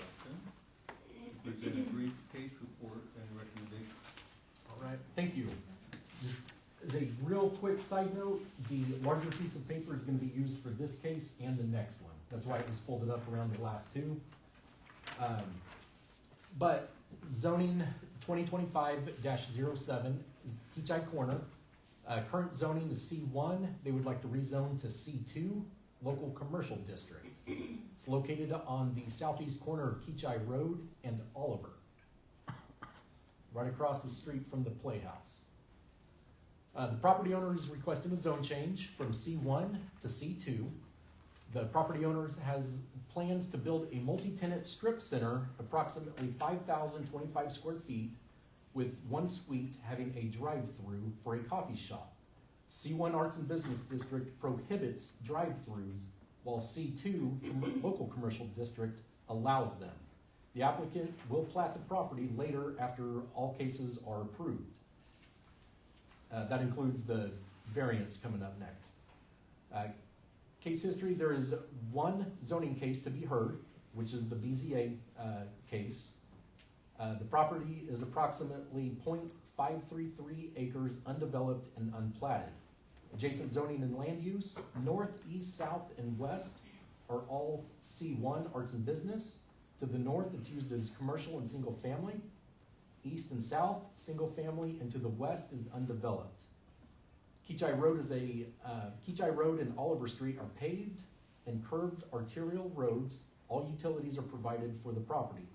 present a brief case report and recommendation. All right, thank you. Just as a real quick side note, the larger piece of paper is gonna be used for this case and the next one. That's why it was folded up around the last two. But zoning 2025-07 is Kechi Corner. Current zoning is C1, they would like to rezone to C2, local commercial district. It's located on the southeast corner of Kechi Road and Oliver, right across the street from the Playhouse. The property owner is requesting a zone change from C1 to C2. The property owner has plans to build a multi-tenant strip center approximately 5,025 square feet with one suite having a drive-through for a coffee shop. C1 Arts and Business District prohibits drive-throughs, while C2 Local Commercial District allows them. The applicant will plat the property later after all cases are approved. That includes the variance coming up next. Case history, there is one zoning case to be heard, which is the BZA case. The property is approximately 0.533 acres undeveloped and unplatted. Adjacent zoning and land use, north, east, south, and west are all C1 Arts and Business. To the north, it's used as commercial and single family. East and south, single family, and to the west is undeveloped. Kechi Road and Oliver Street are paved and curved arterial roads. All utilities are provided for the property.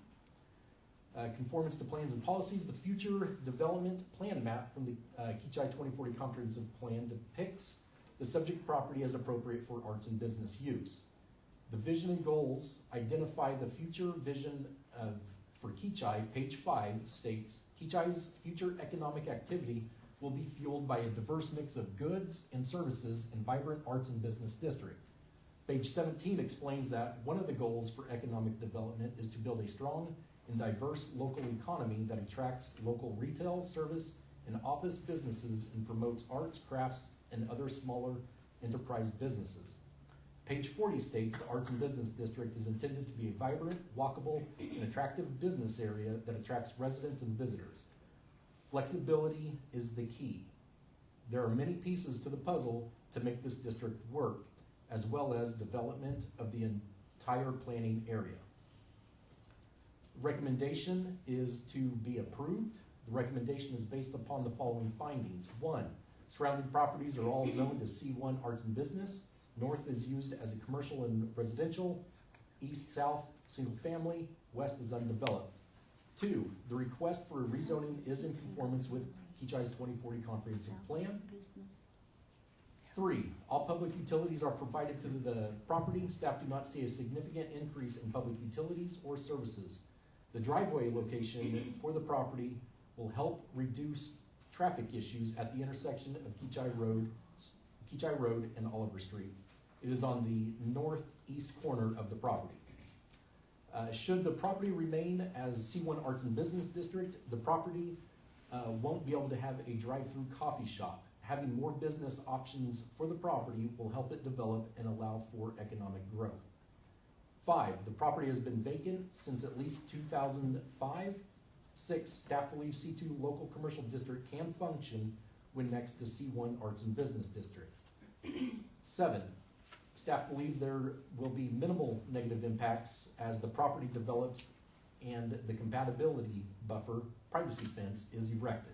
Conformance to plans and policies, the future development plan map from the Kechi 2040 Comprehensive Plan depicts the subject property as appropriate for arts and business use. The vision and goals identify the future vision for Kechi. Page 5 states, Kechi's future economic activity will be fueled by a diverse mix of goods and services and vibrant arts and business district. Page 17 explains that one of the goals for economic development is to build a strong and diverse local economy that attracts local retail, service, and office businesses and promotes arts, crafts, and other smaller enterprise businesses. Page 40 states the Arts and Business District is intended to be a vibrant, walkable, and attractive business area that attracts residents and visitors. Flexibility is the key. There are many pieces to the puzzle to make this district work, as well as development of the entire planning area. Recommendation is to be approved. The recommendation is based upon the following findings. 1, surrounding properties are all zoned to C1 Arts and Business. North is used as a commercial and residential. East, south, single family. West is undeveloped. 2, the request for rezoning is in conformance with Kechi's 2040 Comprehensive Plan. 3, all public utilities are provided to the property. Staff do not see a significant increase in public utilities or services. The driveway location for the property will help reduce traffic issues at the intersection of Kechi Road and Oliver Street. It is on the northeast corner of the property. Should the property remain as C1 Arts and Business District, the property won't be able to have a drive-through coffee shop. Having more business options for the property will help it develop and allow for economic growth. 5, the property has been vacant since at least 2005. 6, staff believes C2 local commercial district can function when next to C1 Arts and Business District. 7, staff believe there will be minimal negative impacts as the property develops and the compatibility buffer privacy fence is erected.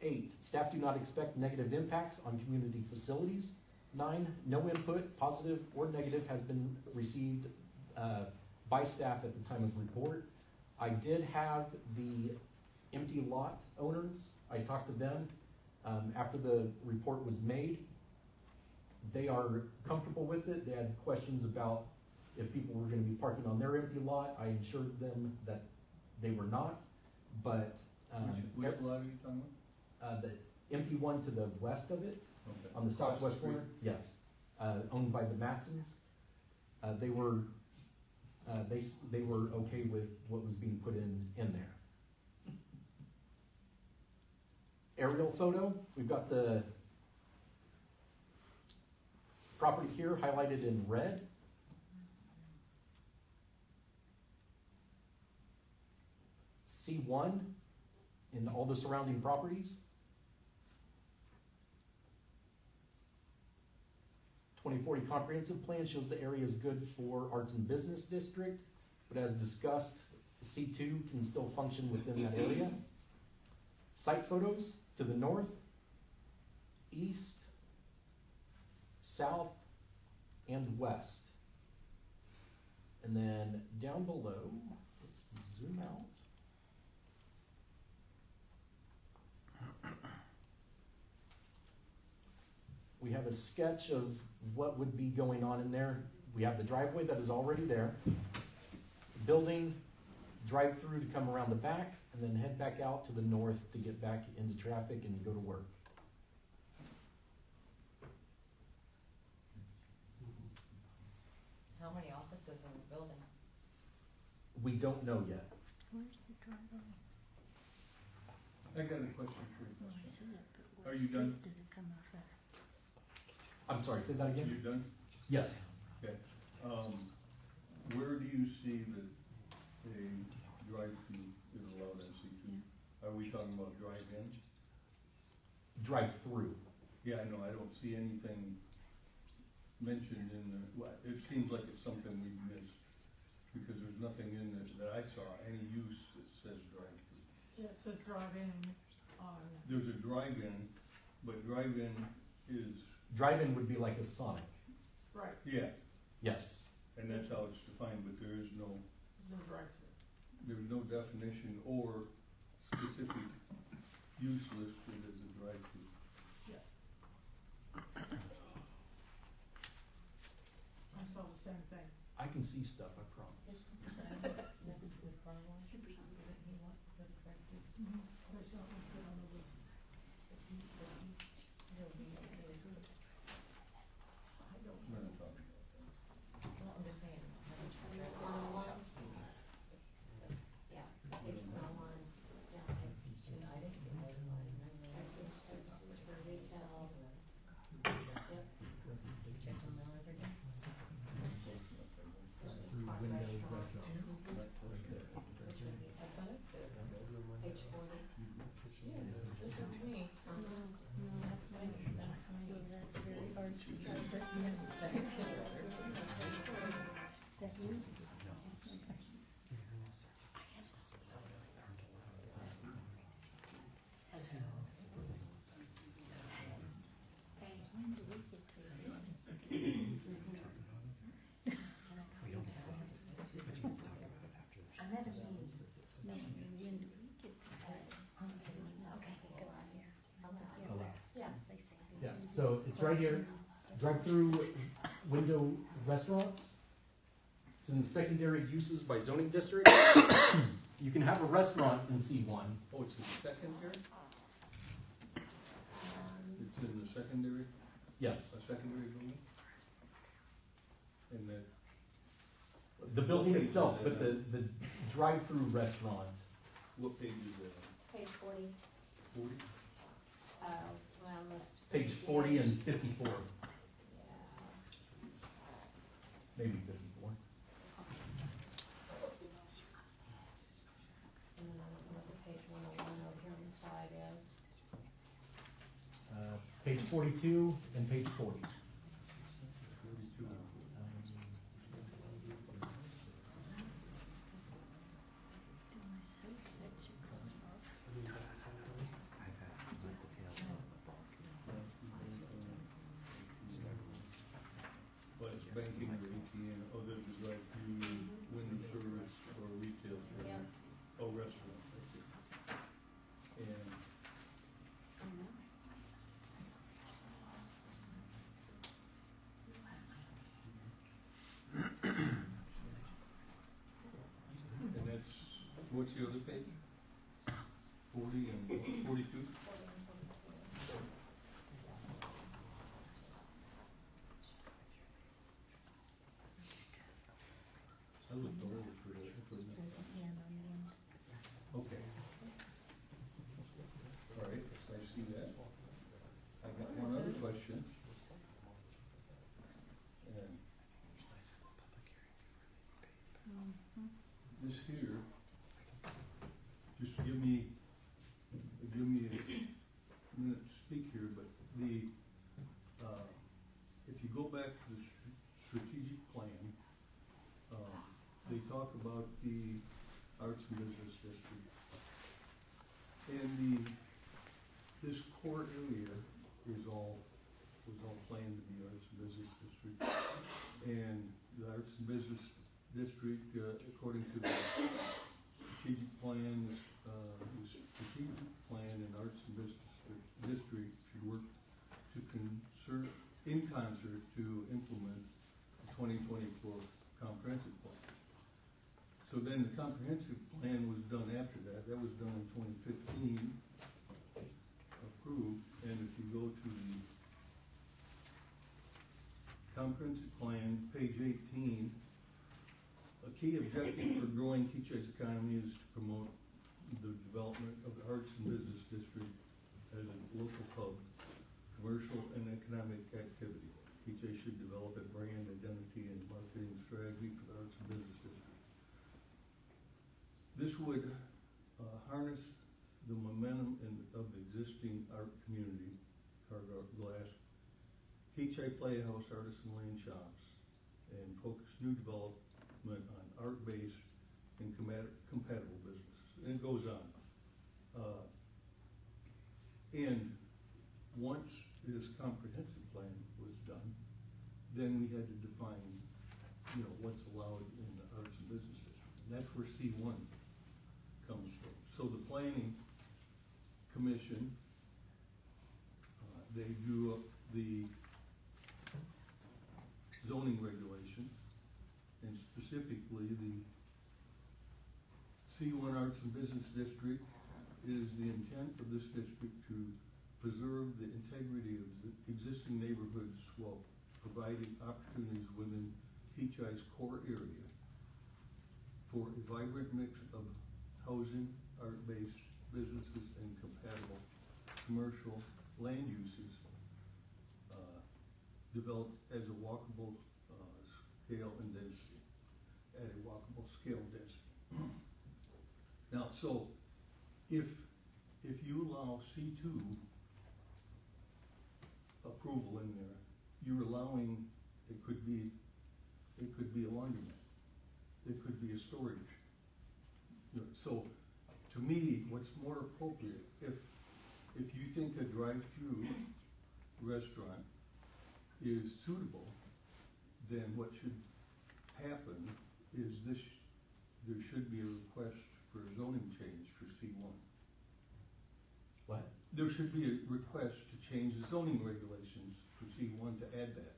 8, staff do not expect negative impacts on community facilities. 9, no input, positive or negative, has been received by staff at the time of report. I did have the empty lot owners, I talked to them after the report was made. They are comfortable with it. They had questions about if people were gonna be parking on their empty lot. I assured them that they were not, but Which lot are you talking about? the empty one to the west of it, Okay. on the Across southwest street. corner, yes, owned by the Matsons. They were okay with what was being put in there. Aerial photo, we've got the property here highlighted in red. C1 in all the surrounding properties. 2040 comprehensive plan shows the area is good for arts and business district, but as discussed, C2 can still function within that area. Site photos to the north, east, south, and west. And then down below, let's zoom out. We have a sketch of what would be going on in there. We have the driveway that is already there. Building, drive-through to come around the back, and then head back out to the north to get back into traffic and go to work. How many offices in the building? We don't know yet. Where's the driveway? I got a question for you. Well, I see it, but Are what you done? street does it come off of? I'm sorry, say that again? You done? Yes. Okay. Where do you see that a drive-through is allowed in C2? Are we talking about drive-in? Drive-through. Yeah, I know, I don't see anything mentioned in the, well, it seems like it's something we've missed, because there's nothing in this that I saw, any use that says drive-through. Yeah, it says drive-in on, There's a drive-in, but drive-in is, Drive-in would be like a Sonic. right, yeah, Yes. and that's how it's defined, but there is no, there's no drive-through. there's no definition or specific use listed as a drive-through. I saw the same thing. I can see stuff, I promise. That's not listed on the list. I don't We're know. not talking about that. Well, I'm just saying. Is it 101? Yeah, page 101, it's down at United. Active services for retail. Yep. Check them out every day. Service part restaurant, which would be I thought it did. page 40. Listen to me. So it's right here, drive-through window restaurants. It's in the secondary uses by zoning district. You can have a restaurant in C1. Oh, it's in the secondary? It's in the secondary, Yes, a secondary building? And that, the building itself, but the drive-through restaurant. what page is that Page 40, on? 40? around the specific. Page 40 and 54, Yeah. maybe 54. And then I don't know what the page 101 over here on the side is. Page 42 and page 40. 42 and 40. But it's banking or ATM, other than drive-through, window service, or retail service. Yeah. Oh, restaurant, I see. And and that's, what's the other page? 40 and 42? 40 and 42. I looked over for that. Okay. All right, I see that. I got one other question. And this here, just give me a minute to speak here, but if you go back to the strategic plan, they talk about the arts and business district. And this core area was all planned to be arts and business district. And the arts and business district, according to the strategic plan, the strategic plan and arts and business district should work in concert to implement the 2024 comprehensive plan. So then the comprehensive plan was done after that. That was done in 2015, approved. And if you go to the comprehensive plan, page 18, a key objective for growing Kechi's economy is to promote the development of the arts and business district as a local hub, commercial and economic activity. Kechi should develop a brand identity and marketing strategy for the arts and business district. This would harness the momentum of the existing art community, Cargo Glass, Kechi Playhouse, Artisan Lane Shops, and focus new development on art-based and compatible businesses. And it goes on. And once this comprehensive plan was done, then we had to define, what's allowed in the arts and business district. And that's where C1 comes from. So the planning commission, they drew up the zoning regulations, and specifically the C1 Arts and Business District is the intent of this district to preserve the integrity of the existing neighborhoods while providing opportunities within Kechi's core area for a vibrant mix of housing, art-based businesses, and compatible commercial land uses developed as a walkable scale and density, at a walkable scale density. Now, so if you allow C2 approval in there, you're allowing, it could be a laundromat, it could be a storage. So to me, what's more appropriate, if you think a drive-through restaurant is suitable, then what should happen is there should be a request for a zoning change for C1. What? there should be a request to change the zoning regulations for C1 to add that.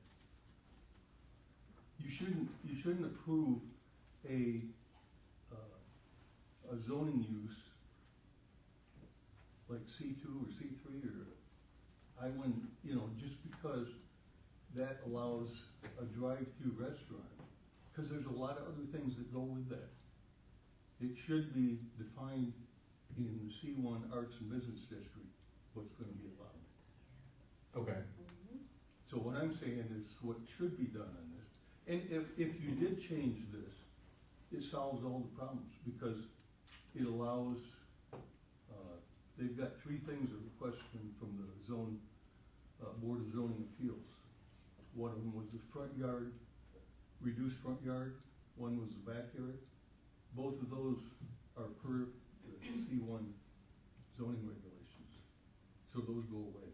You shouldn't approve a zoning use like C2 or C3 or I-1, just because that allows a drive-through restaurant, because there's a lot of other things that go with that. It should be defined in the C1 Arts and Business District, what's gonna be allowed. Okay. So what I'm saying is what should be done on this. And if you did change this, it solves all the problems, because it allows, they've got three things they're requesting from the Board of Zoning Appeals. One of them was the front yard, reduced front yard, one was the backyard. Both of those are per the C1 zoning regulations, so those go away.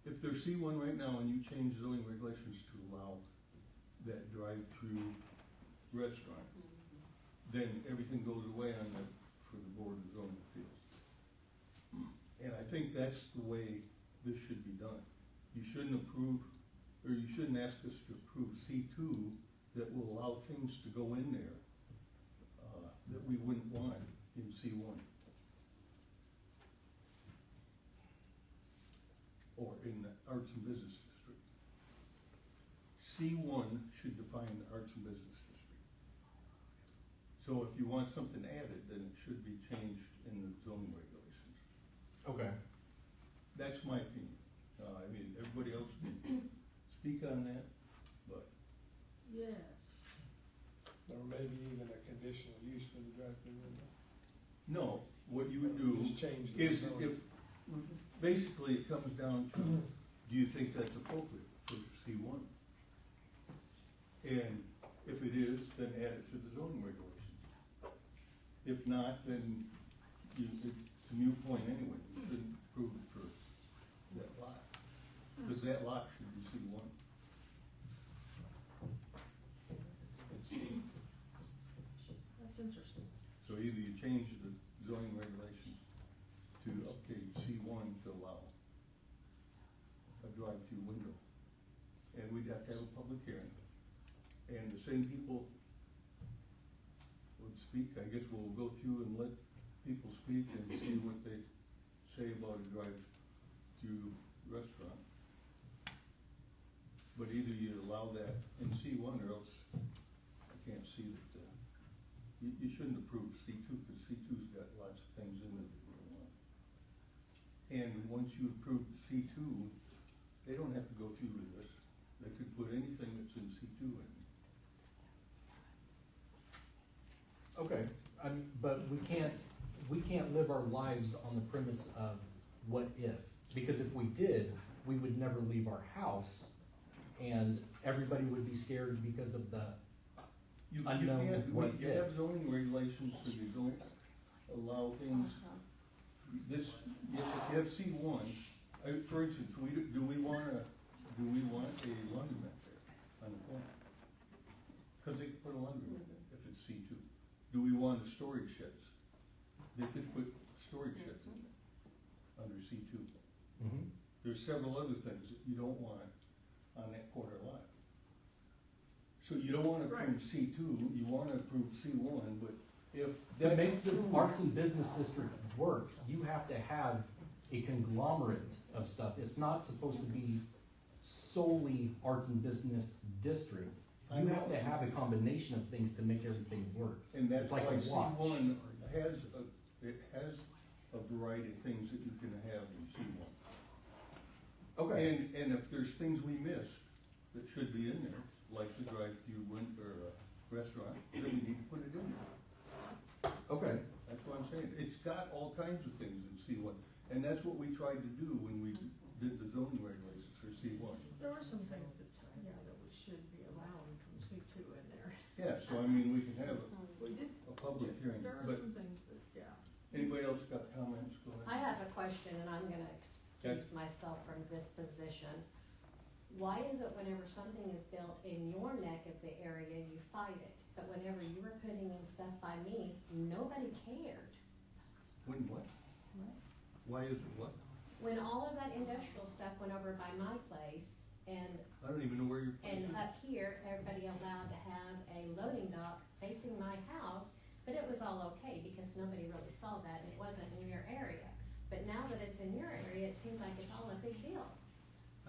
If there's C1 right now and you change zoning regulations to allow that drive-through restaurant, then everything goes away on the, for the Board of Zoning Appeals. And I think that's the way this should be done. You shouldn't approve, or you shouldn't ask us to approve C2 that will allow things to go in there that we wouldn't want in C1. Or in the Arts and Business District. C1 should define the Arts and Business District. So if you want something added, then it should be changed in the zoning regulations. Okay. That's my opinion. I mean, everybody else can speak on that, but Yes. Or maybe even a conditional use for the drive-through window. no, what you would do Just change the is zoning. if, basically it comes down to, do you think that's appropriate for C1? And if it is, then add it to the zoning regulations. If not, then it's a moot point anyway, you shouldn't approve it for that lot. Because that lot should be C1. That's interesting. So either you change the zoning regulations to update C1 to allow a drive-through window. And we'd have to have a public hearing. And the same people would speak. I guess we'll go through and let people speak and see what they say about a drive-through restaurant. But either you allow that in C1 or else I can't see that, you shouldn't approve C2 because C2's got lots of things in it that you don't want. And once you approve C2, they don't have to go through with this. They could put anything that's in C2 in. Okay, but we can't live our lives on the premise of what if, because if we did, we would never leave our house, and everybody would be scared because of the unknown what You if. have zoning regulations so you don't allow things, if you have C1, for instance, do we want a laundromat there on the corner? Cause they could put a laundromat there if it's C2. Do we want a storage sheds? They could put storage sheds in there under C2. Mhm. There's several other things that you don't want on that corner lot. So you don't wanna approve Right. C2, you wanna approve C1, but if To that's make the approved- arts and business district work, you have to have a conglomerate of stuff. It's not supposed to be solely arts and business district. I You know. have to have a combination of things to make everything work. And that's It's like why a watch. C1 has a variety of things that you can have in C1. Okay, And if there's things we missed that should be in there, like the drive-through restaurant, then we need to put it in there. okay, That's what I'm saying. It's got all kinds of things in C1. And that's what we tried to do when we did the zoning regulations for C1. There were some things that, that we should be allowing from C2 in there. Yeah, so I mean, we can have We did, a public hearing, there are but some things, but yeah. anybody else got comments? Go ahead. I have a question, and I'm gonna excuse myself from this position. Why is it whenever something is built in your neck of the area, you fight it, but whenever you were putting in stuff by me, nobody cared? When what? Why is it what? When all of that industrial stuff went over by my place, and I don't even know where your place And is. up here, everybody allowed to have a loading dock facing my house, but it was all okay because nobody really saw that, and it wasn't in your area. But now that it's in your area, it seems like it's all a big deal.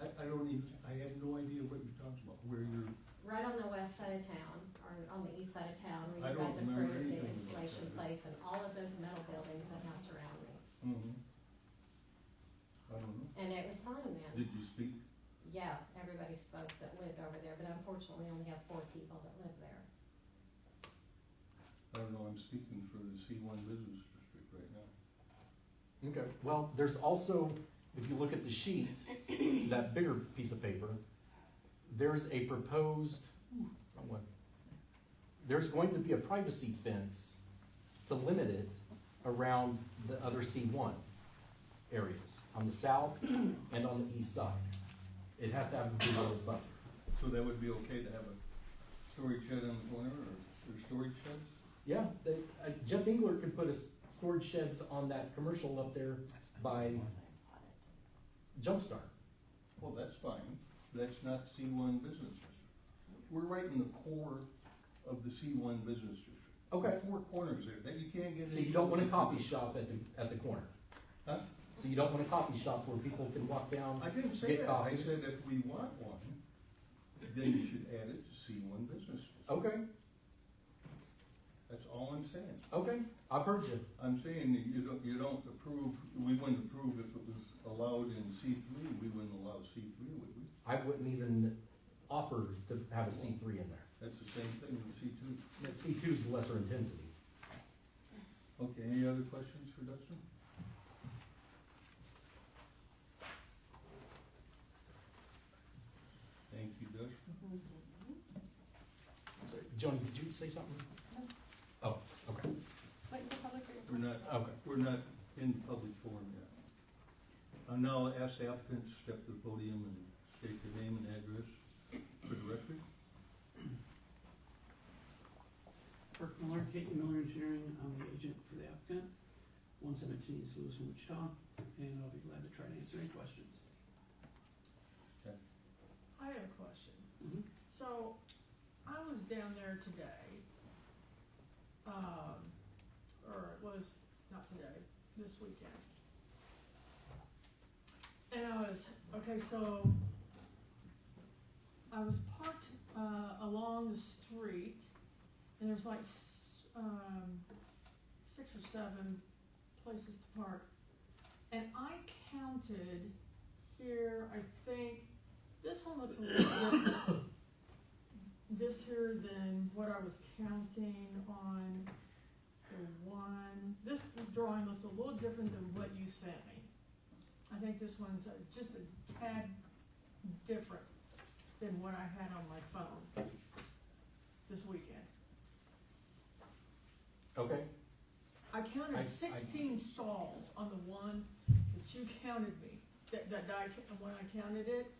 I don't even, I have no idea what you're talking about, where you're, Right on the west side of town, or on the east side of town, I where you don't guys remember approved the anything about installation that. place and all of those metal buildings that now surround me. I don't know. And it was fine then. Did you speak? Yeah, everybody spoke that lived over there, but unfortunately, we only have 4 people that live there. I don't know, I'm speaking for the C1 Business District right now. Okay, well, there's also, if you look at the sheet, that bigger piece of paper, there's a proposed, wrong one. There's going to be a privacy fence to limit it around the other C1 areas, on the south and on the east side. It has to have a big old buffer. So that would be okay to have a storage shed on the corner, or storage sheds? Yeah, Jeff Engler could put storage sheds on that commercial up there by Jumpstart. Well, that's fine, that's not C1 Business District. We're right in the core of the C1 Business District. Okay. There are 4 corners there, that you can't get. So into you don't want a those coffee into- shop at the corner? Huh? So you don't want a coffee shop where people can walk down? I didn't say Get that, I coffee. said if we want one, then you should add it to C1 Business District. Okay, That's all I'm saying. okay, I've heard you. I'm saying that you don't approve, we wouldn't approve if it was allowed in C3, we wouldn't allow C3, would we? I wouldn't even offer to have a C3 in there. That's the same thing with C2. C2 is lesser intensity. Okay, any other questions for Dustin? Thank you, Dustin. Sorry, Joni, did you say something? Oh, okay, Wait for public We're not, okay. we're not in public forum yet. I'll now ask the applicant to step to the podium and state their name and address for the record. Kirk Miller, Kechi Miller Engineering, I'm the agent for the applicant, 117 East Lewis in Wichita, and I'll be glad to try to answer any questions. I have a question. Mhm. So, I was down there today, or it was, not today, this weekend. And I was, okay, so, I was parked, along the street, and there's like, 6 or 7 places to park. And I counted here, I think, this one looks a little different, this here than what I was counting on the one, this drawing looks a little different than what you sent me. I think this one's just a tad different than what I had on my phone this weekend. Okay, I counted I- 16 stalls on the one that you counted me, when I counted it.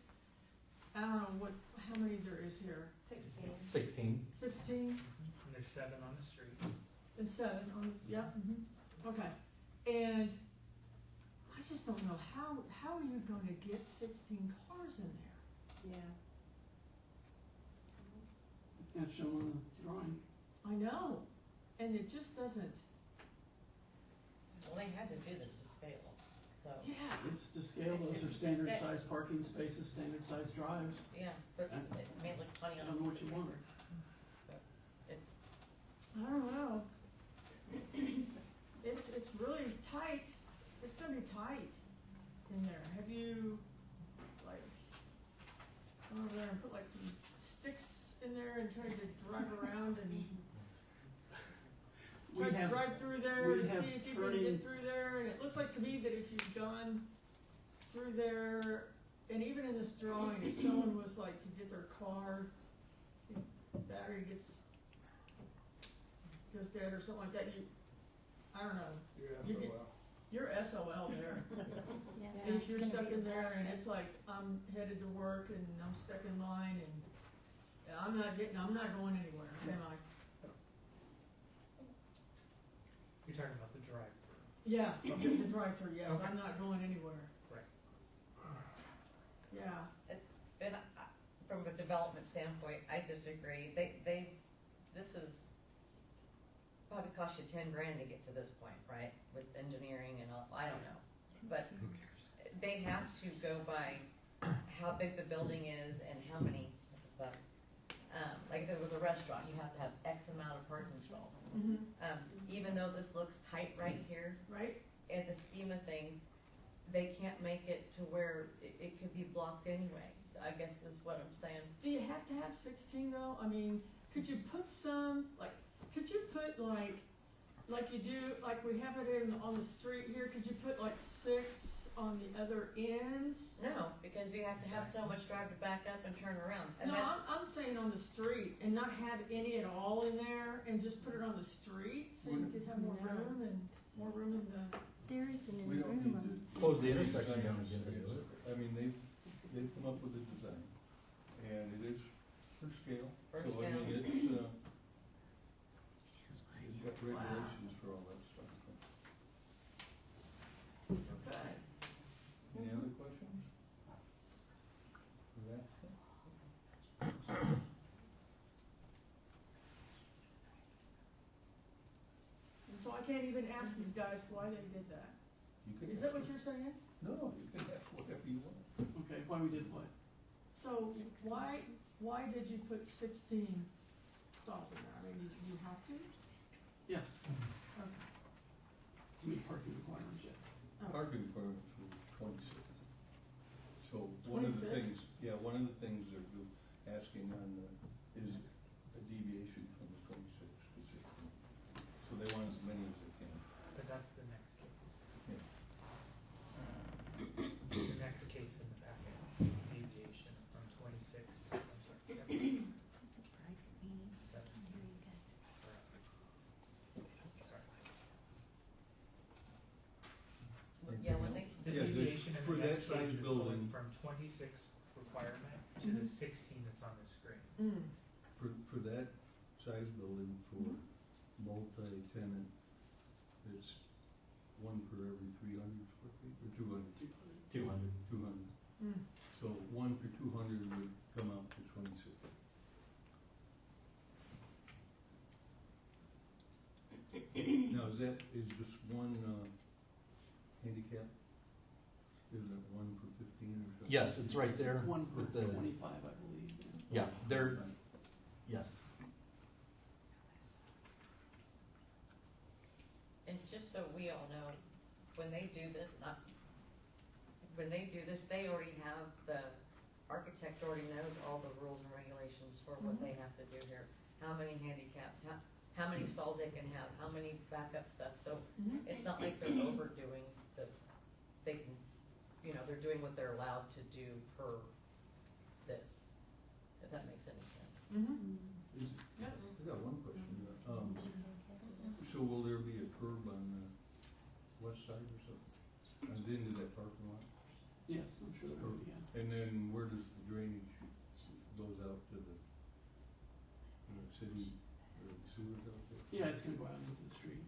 I don't know how many there is here, 16. 16. 16 And there's 7 on the street. and 7 on this, yeah, okay. And I just don't know, how are you gonna get 16 cars in there? Yeah. That's shown on the drawing. I know, and it just doesn't, Well, they had to do this to scale, so, yeah, It's to scale, those are standard size parking spaces, standard size drives. yeah, so it made it look funny I on. don't know what you want. I don't know. It's really tight, it's gonna be tight in there. Have you, like, gone over there and put like some sticks in there and tried to drive around and We tried to have, drive through there we to have see if you can turning- get through there? And it looks like to me that if you've gone through there, and even in this drawing, if someone was like to get their car, battery goes dead or something like that, I don't know, Yeah, You SOL. you're SOL there. Yeah, And it's if you're gonna stuck be in there dark. and it's like, I'm headed to work and I'm stuck in line and I'm not going anywhere, am I? You're talking about the drive-through. Yeah, the drive-through, yes, Okay. I'm not going anywhere. Right. Yeah, And from a development standpoint, I disagree. This is probably cost you 10 grand to get to this point, right? With engineering and all, I don't know. But they have to go by how big the building is and how many, like if there was a restaurant, you have to have X amount of parking stalls. Even though this looks tight right here, right? in the scheme of things, they can't make it to where it could be blocked anyway. So I guess is what I'm saying. Do you have to have 16 though? I mean, could you put some, like, could you put like you do, like we have it on the street here, could you put like 6 on the other end? No, because you have to have so much drive to back up and turn around. And No, that- I'm saying on the street and not have any at all in there and just put it on the street so you could have more room in the. There isn't We any don't room need on to. this. Close the intersection down again to It's- do it. I mean, they've come up with a design, and it is for scale. For So, I scale. mean, it's, they've got regulations for all that stuff. Okay. Any other questions? For that? And so I can't even ask these guys why they did that. You can Is that what you're saying? No, you can ask whatever you want. Okay, why we did what? So why did you put 16 stalls in there? I mean, did you have to? Yes, Okay. to meet parking requirements, yes. Oh. Parking requirements for 26. So one of the 26? things, one of the things they're asking on is a deviation from the 26 to 16. So they want as many as they can. But that's the next case. Yeah. The next case in the packet, deviation from 26 to, I'm sorry, 17. This is a private meeting. Here you go. Yeah, when they, The Yeah, deviation in for the that next size case is building- going from 26 requirement to the 16 that's on the screen. For that size building, for multi-tenant, it's one per every 300 square feet, or 200? 200. 200. So one per 200 would come out to 26. Now, is just one, handicap? Is it one per 15 or something? Yes, it's right there. One per with the- 25, I believe, yeah. Yeah, there, yes. and just so we all know, when they do this, they already have, the architect already knows all the rules and regulations for what they have to do here. How many handicaps, how many stalls they can have, how many backup stuff, so it's not like they're overdoing they can, they're doing what they're allowed to do per this, if that makes any sense. I got one question. So will there be a curb on the west side or something? On the end of that parking lot? Yes, I'm sure there will be, yeah. And then where does the drainage goes out to the city or the sewers out there? Yeah, it's gonna go out into the street.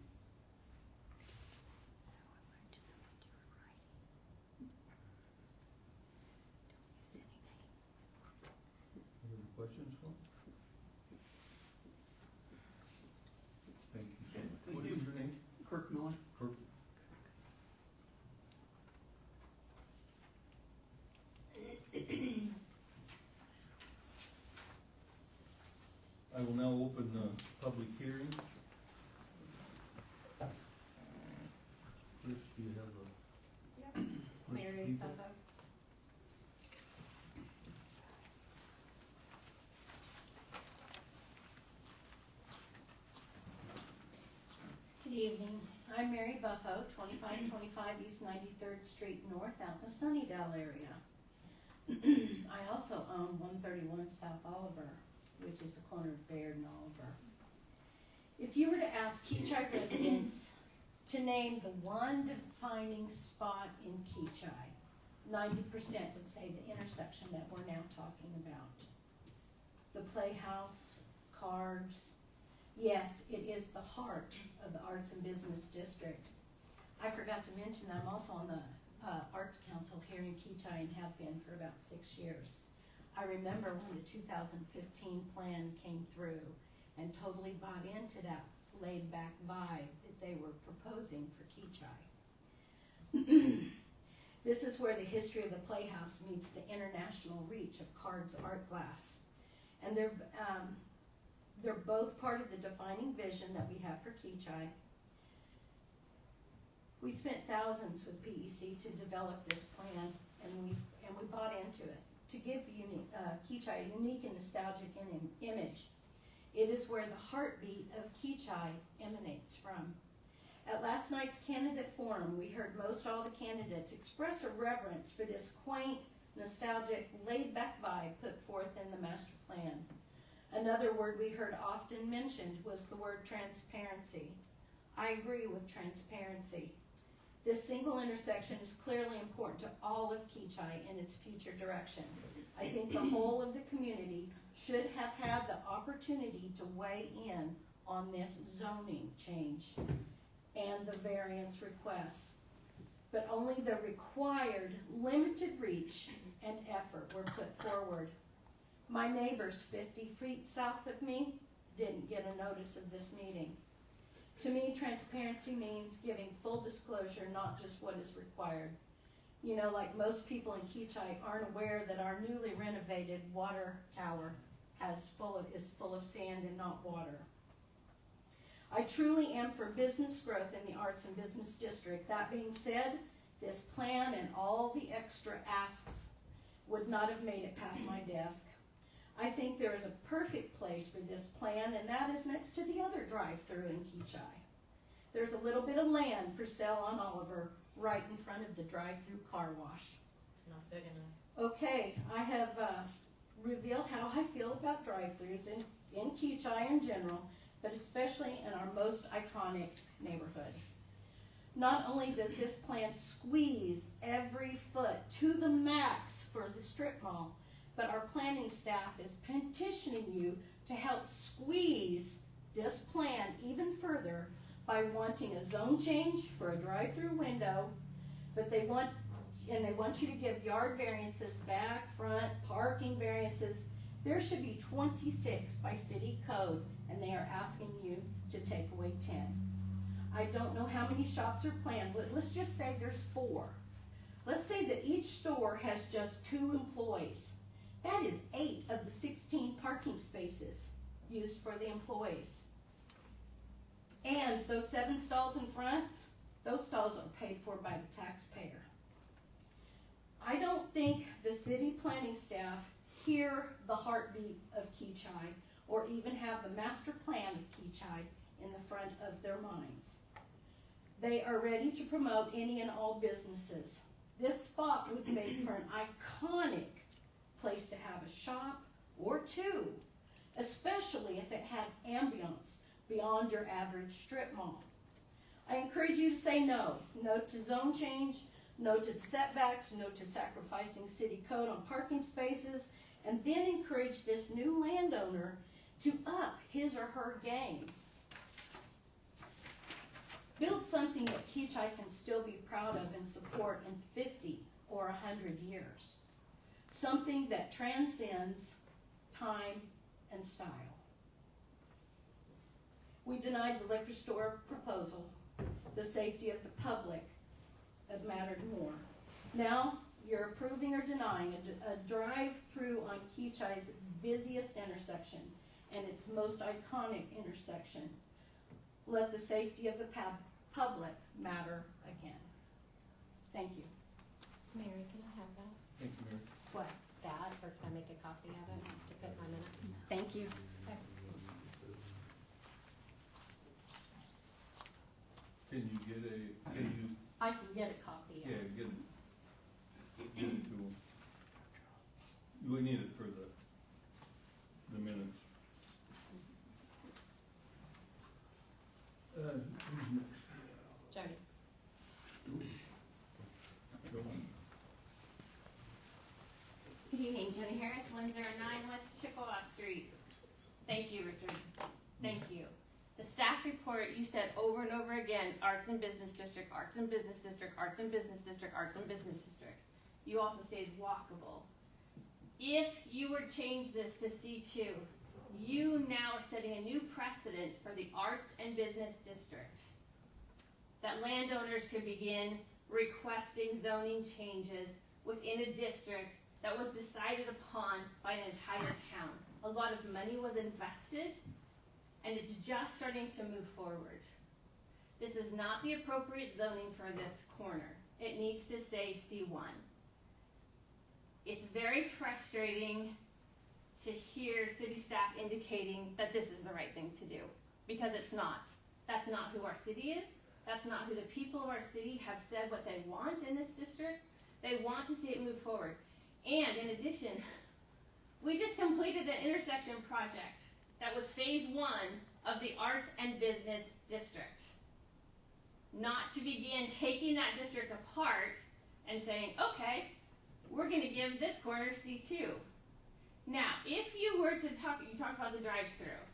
Any other questions for him? Thank you so much. Thank What you. is your name? Kirk Miller? Kirk? I will now open the public hearing. First, do you have a? first Mary people? Buffo. Good evening. I'm Mary Buffo, 2525 East 93rd Street North, out in the Sunnydale area. I also own 131 South Oliver, which is the corner of Baird and Oliver. If you were to ask Kechi residents to name the one defining spot in Kechi, 90% would say the intersection that we're now talking about. The Playhouse, Cards. Yes, it is the heart of the Arts and Business District. I forgot to mention, I'm also on the Arts Council here in Kechi and have been for about 6 years. I remember when the 2015 plan came through and totally bought into that laid-back vibe that they were proposing for Kechi. This is where the history of the Playhouse meets the international reach of Card's art glass. And they're both part of the defining vision that we have for Kechi. We spent thousands with PEC to develop this plan, and we bought into it to give Kechi a unique and nostalgic image. It is where the heartbeat of Kechi emanates from. At last night's candidate forum, we heard most all the candidates express a reverence for this quaint, nostalgic, laid-back vibe put forth in the master plan. Another word we heard often mentioned was the word transparency. I agree with transparency. This single intersection is clearly important to all of Kechi and its future direction. I think the whole of the community should have had the opportunity to weigh in on this zoning change and the variance requests. But only the required limited reach and effort were put forward. My neighbors 50 feet south of me didn't get a notice of this meeting. To me, transparency means giving full disclosure, not just what is required. You know, like most people in Kechi aren't aware that our newly renovated water tower is full of sand and not water. I truly am for business growth in the Arts and Business District. That being said, this plan and all the extra asks would not have made it past my desk. I think there is a perfect place for this plan, and that is next to the other drive-through in Kechi. There's a little bit of land for sale on Oliver, right in front of the drive-through car wash. It's not big enough. Okay, I have revealed how I feel about drive-throughs in Kechi in general, but especially in our most iconic neighborhood. Not only does this plan squeeze every foot to the max for the strip mall, but our planning staff is petitioning you to help squeeze this plan even further by wanting a zone change for a drive-through window, but they want you to give yard variances, back, front, parking variances. There should be 26 by city code, and they are asking you to take away 10. I don't know how many shops are planned, but let's just say there's 4. Let's say that each store has just 2 employees. That is 8 of the 16 parking spaces used for the employees. And those 7 stalls in front, those stalls are paid for by the taxpayer. I don't think the city planning staff hear the heartbeat of Kechi or even have the master plan of Kechi in the front of their minds. They are ready to promote any and all businesses. This spot would make for an iconic place to have a shop or 2, especially if it had ambiance beyond your average strip mall. I encourage you to say no. No to zone change, no to the setbacks, no to sacrificing city code on parking spaces, and then encourage this new landowner to up his or her game. Build something that Kechi can still be proud of and support in 50 or 100 years. Something that transcends time and style. We denied the liquor store proposal. The safety of the public mattered more. Now you're approving or denying a drive-through on Kechi's busiest intersection and its most iconic intersection. Let the safety of the public matter again. Thank you. Mary, can I have that? Thank you, Mayor. What? That, or can I make a copy of it to put in my minutes? Thank you. Okay. Can you I can get a copy of yeah, it. get it to him. We need it for the minutes. Who's next? Jody. Go on. Good evening, Jenny Harris, 109 West Chippewa Street. Thank you, Richard. Thank you. The staff report, you said over and over again, arts and business district, arts and business district, arts and business district, arts and business district. You also stated walkable. If you were to change this to C2, you now are setting a new precedent for the arts and business district. That landowners could begin requesting zoning changes within a district that was decided upon by an entire town. A lot of money was invested, and it's just starting to move forward. This is not the appropriate zoning for this corner. It needs to say C1. It's very frustrating to hear city staff indicating that this is the right thing to do, because it's not. That's not who our city is. That's not who the people of our city have said what they want in this district. They want to see it move forward. And in addition, we just completed an intersection project that was phase 1 of the arts and business district. Not to begin taking that district apart and saying, okay, we're gonna give this corner C2. Now, if you were to you talk about the drive-through,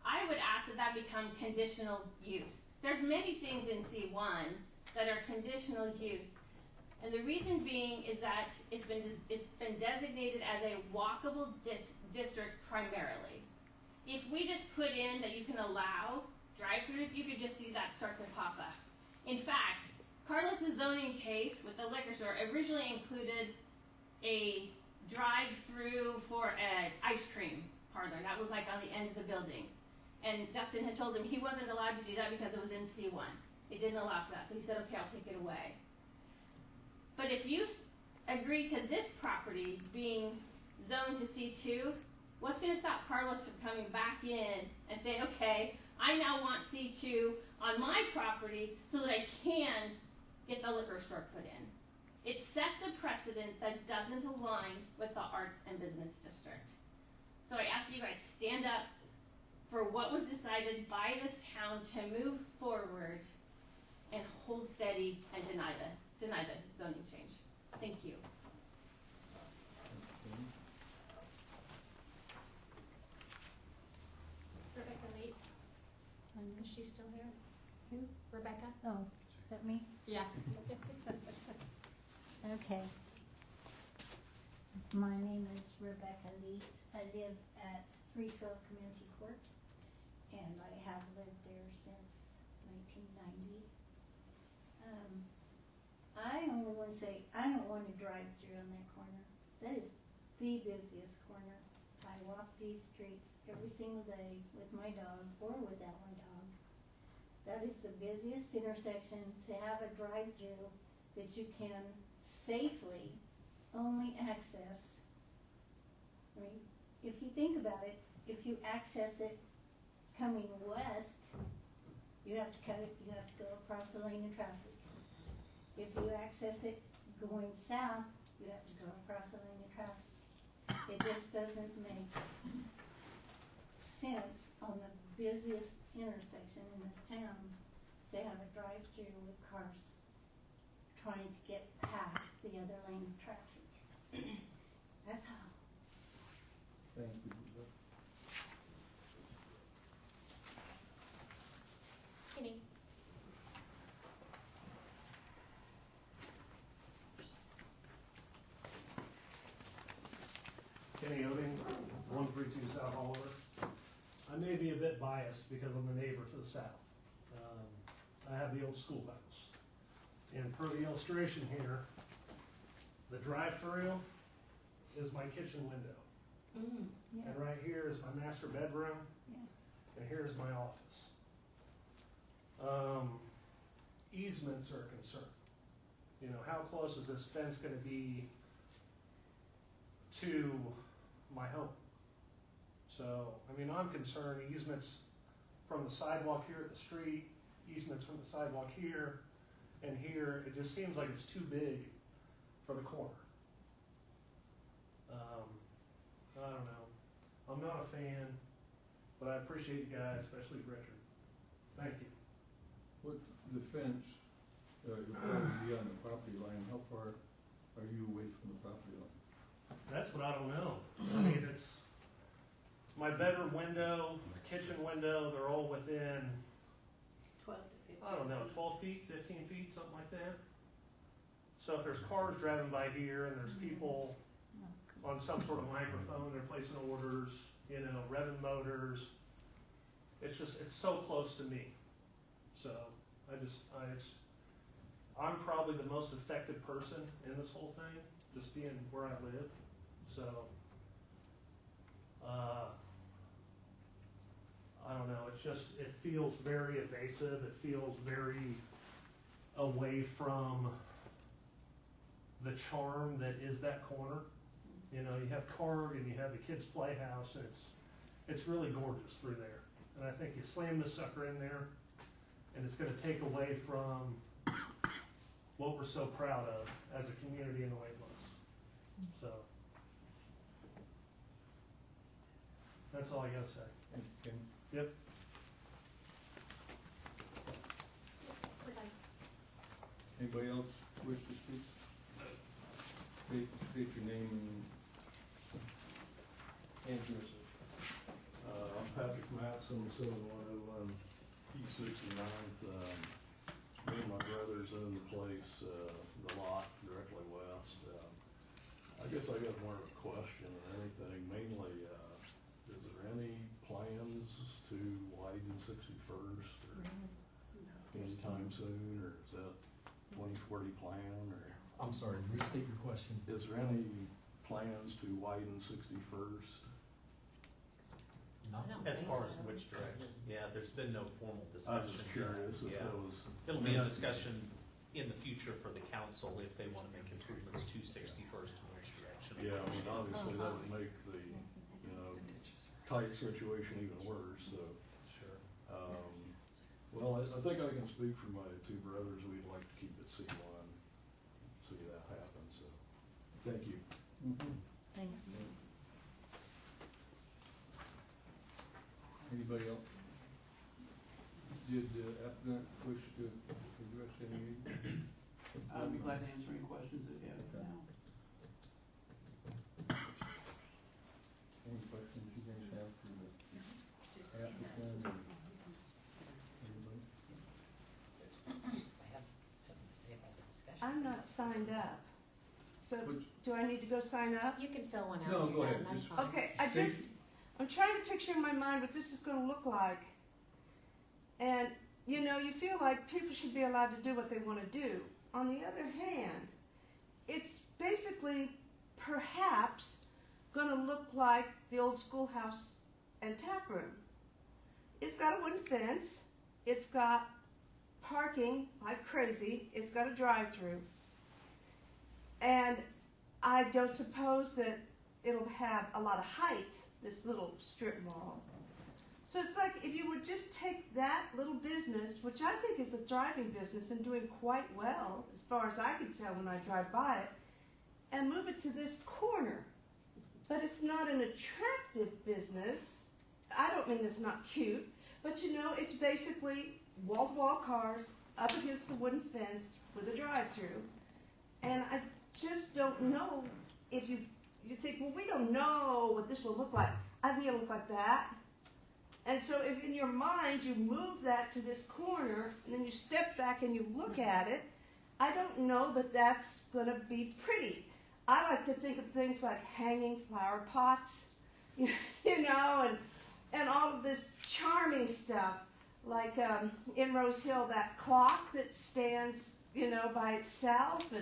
I would ask that that become conditional use. There's many things in C1 that are conditional use. And the reason being is that it's been designated as a walkable district primarily. If we just put in that you can allow drive-throughs, you could just see that start to pop up. In fact, Carlos's zoning case with the liquor store originally included a drive-through for an ice cream parlor. That was like on the end of the building. And Dustin had told him he wasn't allowed to do that because it was in C1. It didn't allow for that. So he said, okay, I'll take it away. But if you agree to this property being zoned to C2, what's going to stop Carlos from coming back in and saying, okay, I now want C2 on my property so that I can get the liquor store put in? It sets a precedent that doesn't align with the arts and business district. So I ask you guys stand up for what was decided by this town to move forward and hold steady and deny the zoning change. Thank you. Rebecca Lee, is she still here? Who? Rebecca? Oh, is that me? Yeah. Okay. My name is Rebecca Leet. I live at 312 Community Court, and I have lived there since 1990. I only want to say, I don't want to drive through on that corner. That is the busiest corner. I walk these streets every single day with my dog or without my dog. That is the busiest intersection to have a drive-through that you can safely only access. I mean, if you think about it, if you access it coming west, you have to cut it, you have to go across the lane of traffic. If you access it going south, you have to go across the lane of traffic. It just doesn't make sense on the busiest intersection in this town to have a drive-through with cars trying to get past the other lane of traffic. That's all. Thank you. Kenny? Kenny Oding, 132 South Oliver. I may be a bit biased because I'm the neighbor to the south. I have the old schoolhouse. And per the illustration here, the drive-through is my kitchen window. Yeah. And right here is my master bedroom, Yeah. and here's my office. Easements are a concern. You know, how close is this fence gonna be to my home? So, I mean, I'm concerned easements from the sidewalk here at the street, easements from the sidewalk here and here, it just seems like it's too big for the corner. I don't know. I'm not a fan, but I appreciate you guys, especially Richard. Thank you. What, the fence, you'll probably be on the property line, how far are you away from the property line? That's what I don't know. I mean, it's, my bedroom window, kitchen window, they're all within, 12 to 15. I don't know, 12 feet, 15 feet, something like that. So if there's cars driving by here and there's people on some sort of microphone, they're placing orders, you know, revving motors, it's so close to me. So I'm probably the most affected person in this whole thing, just being where I live. So, I don't know, it feels very evasive, it feels very away from the charm that is that corner. You know, you have Carg and you have the kids' playhouse, and it's really gorgeous through there. And I think you slam this sucker in there, and it's gonna take away from what we're so proud of as a community in the Lake Woods. So, that's all I gotta say. Thanks, Ken. Yep. Anybody else wish to speak? State your name and address. I'm Patrick Matson, 7101 East 69th. Me and my brothers own the place, the lot directly west. I guess I got more of a question than anything. Mainly, is there any plans to widen 61st or anytime soon, or is that 2040 plan, or? I'm sorry, restate your question. Is there any plans to widen 61st? Not As far as which direction? Yeah, there's been no formal I was discussion. just curious if Yeah. that was. It'll be a discussion in the future for the council if they want to make improvements to 61st in which direction. Yeah, I mean, obviously that would make the, you know, tight situation even worse, so. Sure. Well, I think I can speak for my two brothers. We'd like to keep it C1, see that happen, so, thank you. Thank you. Anybody else? Did the applicant wish to address any? I'd be glad to answer any questions if you have now. Any questions you guys have for the applicant or anybody? I have something to say about the discussion. I'm not signed up, so Which- do I need to go sign up? You can fill one out. No, when go you're ahead. done, that's Just- fine. Okay, State- I'm trying to picture in my mind what this is gonna look like. And, you know, you feel like people should be allowed to do what they wanna do. On the other hand, it's basically perhaps gonna look like the old schoolhouse and tap room. It's got a wooden fence, it's got parking like crazy, it's got a drive-through. And I don't suppose that it'll have a lot of height, this little strip mall. So it's like if you would just take that little business, which I think is a thriving business and doing quite well, as far as I can tell when I drive by it, and move it to this corner. But it's not an attractive business. I don't mean it's not cute, but you know, it's basically wall-to-wall cars up against the wooden fence with a drive-through. And I just don't know if you think, well, we don't know what this will look like. I think it'll look like that. And so if in your mind you move that to this corner and then you step back and you look at it, I don't know that that's going to be pretty. I like to think of things like hanging flower pots, you know, and all of this charming stuff, like in Rose Hill, that clock that stands, you know, by itself,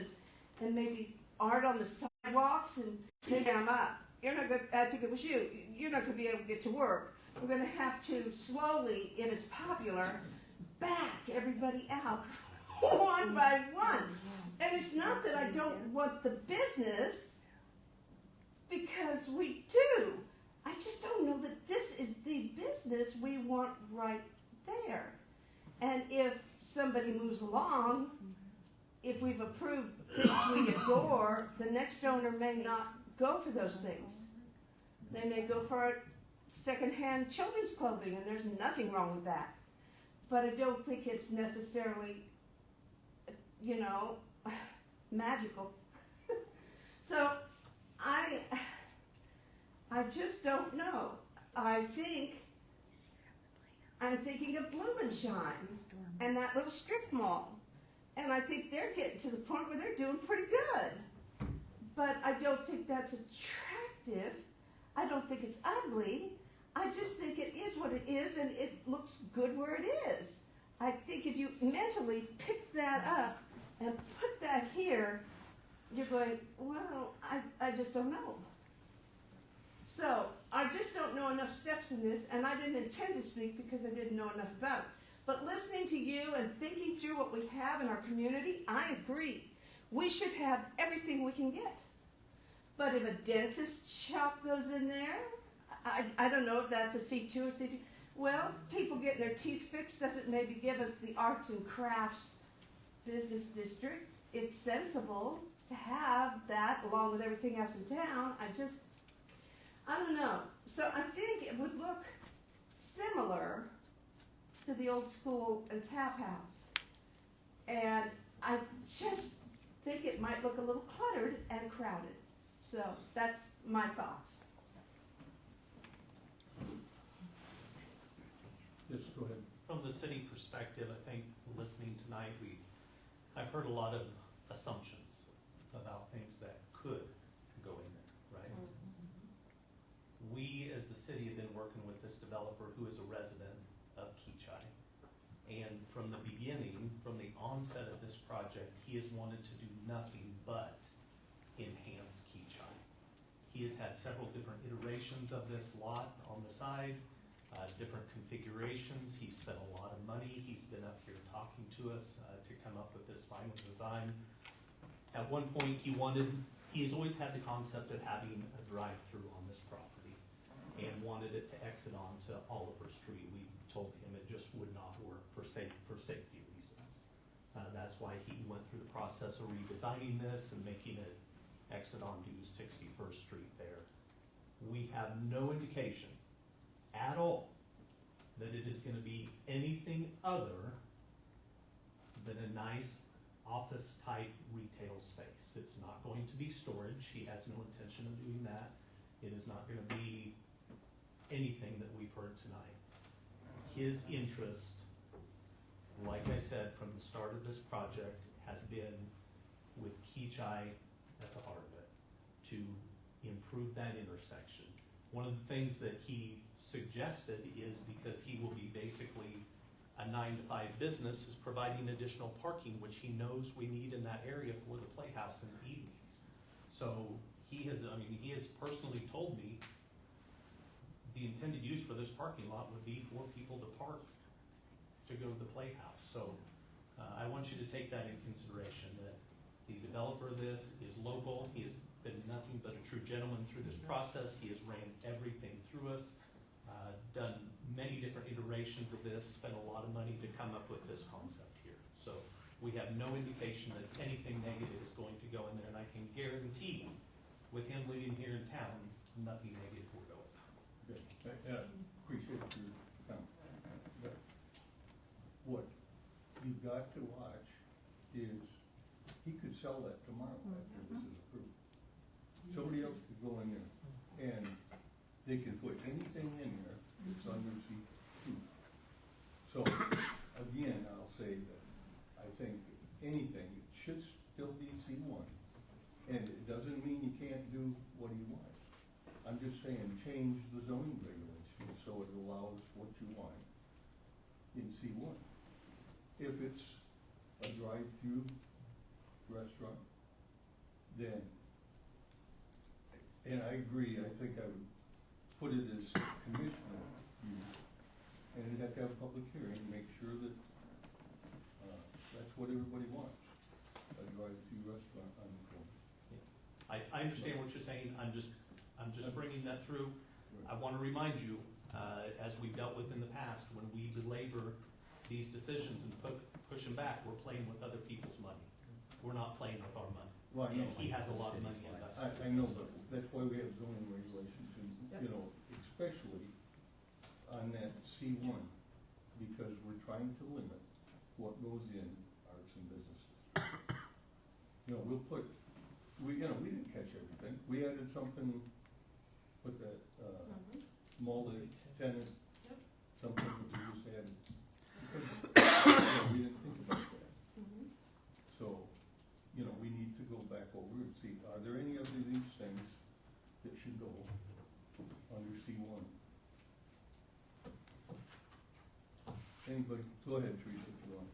and maybe art on the sidewalks, and maybe I'm up. You're not good. I think it was you. You're not going to be able to get to work. We're going to have to slowly, if it's popular, back everybody out one by one. And it's not that I don't want the business, because we do. I just don't know that this is the business we want right there. And if somebody moves along, if we've approved things we adore, the next owner may not go for those things. They may go for secondhand children's clothing, and there's nothing wrong with that. But I don't think it's necessarily, you know, magical. So I just don't know. I'm thinking of Blumenshine and that little strip mall. And I think they're getting to the point where they're doing pretty good. But I don't think that's attractive. I don't think it's ugly. I just think it is what it is, and it looks good where it is. I think if you mentally pick that up and put that here, you're going, well, I just don't know. So I just don't know enough steps in this, and I didn't intend to speak because I didn't know enough about it. But listening to you and thinking through what we have in our community, I agree. We should have everything we can get. But if a dentist shop goes in there, I don't know if that's a C2 or C2. Well, people getting their teeth fixed doesn't maybe give us the arts and crafts business district. It's sensible to have that along with everything else in town. I don't know. So I think it would look similar to the old school and tap house. And I just think it might look a little cluttered and crowded. So that's my thoughts. Yes, go ahead. From the city perspective, I think listening tonight, I've heard a lot of assumptions about things that could go in there, right? We, as the city, have been working with this developer who is a resident of Kechi. And from the beginning, from the onset of this project, he has wanted to do nothing but enhance Kechi. He has had several different iterations of this lot on the side, different configurations. He's spent a lot of money. He's been up here talking to us to come up with this final design. At one point, he has always had the concept of having a drive-through on this property and wanted it to exit onto Oliver Street. We told him it just would not work for safety reasons. That's why he went through the process of redesigning this and making it exit onto 61st Street there. We have no indication at all that it is going to be anything other than a nice office-type retail space. It's not going to be storage. He has no intention of doing that. It is not going to be anything that we've heard tonight. His interest, like I said, from the start of this project, has been with Kechi at the heart of it, to improve that intersection. One of the things that he suggested is, because he will be basically a 9-to-5 business, is providing additional parking, which he knows we need in that area for the playhouse in the evenings. So he has personally told me the intended use for this parking lot would be for people to park to go to the playhouse. So I want you to take that in consideration, that the developer of this is local. He has been nothing but a true gentleman through this process. He has ran everything through us, done many different iterations of this, spent a lot of money to come up with this concept here. So we have no indication that anything negative is going to go in there, and I can guarantee, with him living here in town, nothing negative will go in there. Good. Appreciate your comment. But what you've got to watch is, he could sell that tomorrow after this is approved. Somebody else could go in there and they can put anything in there that's under C2. So, again, I'll say that I think anything should still be C1. And it doesn't mean you can't do what you want. I'm just saying, change the zoning regulations so it allows what you want in C1. If it's a drive-through restaurant, then, and I agree, I think I would put it as conditional use, and you'd have to have a public hearing to make sure that that's what everybody wants, a drive-through restaurant on the corner. I understand what you're saying. I'm just bringing that through. I want to remind you, as we've dealt with in the past, when we belabor these decisions and push them back, we're playing with other people's money. We're not playing with our money. Well, I know. And he has a lot of money invested. I know, but that's why we have zoning regulations, and, you know, especially on that C1, because we're trying to limit what goes in arts and businesses. You know, we didn't catch everything. We added something with that, multi-tenant, Yep. something that we just had. We didn't think about that. So, you know, we need to go back over and see, are there any of these things that should go under C1? Anybody, go ahead, Teresa, if you want.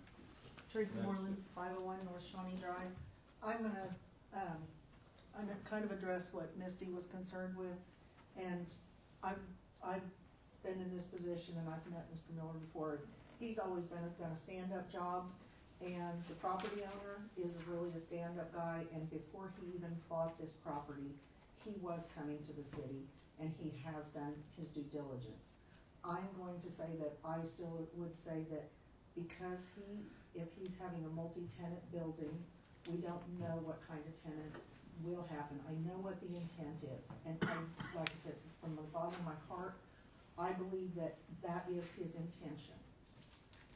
Teresa That's Moreland, it. 501 North Shawnee Drive. I'm gonna, I'm gonna kind of address what Misty was concerned with. And I've been in this position and I've met Mr. Miller before. He's always done a stand-up job, and the property owner is really a stand-up guy, and before he even bought this property, he was coming to the city, and he has done his due diligence. I'm going to say that I still would say that because if he's having a multi-tenant building, we don't know what kind of tenants will happen. I know what the intent is, and like I said, from the bottom of my heart, I believe that that is his intention.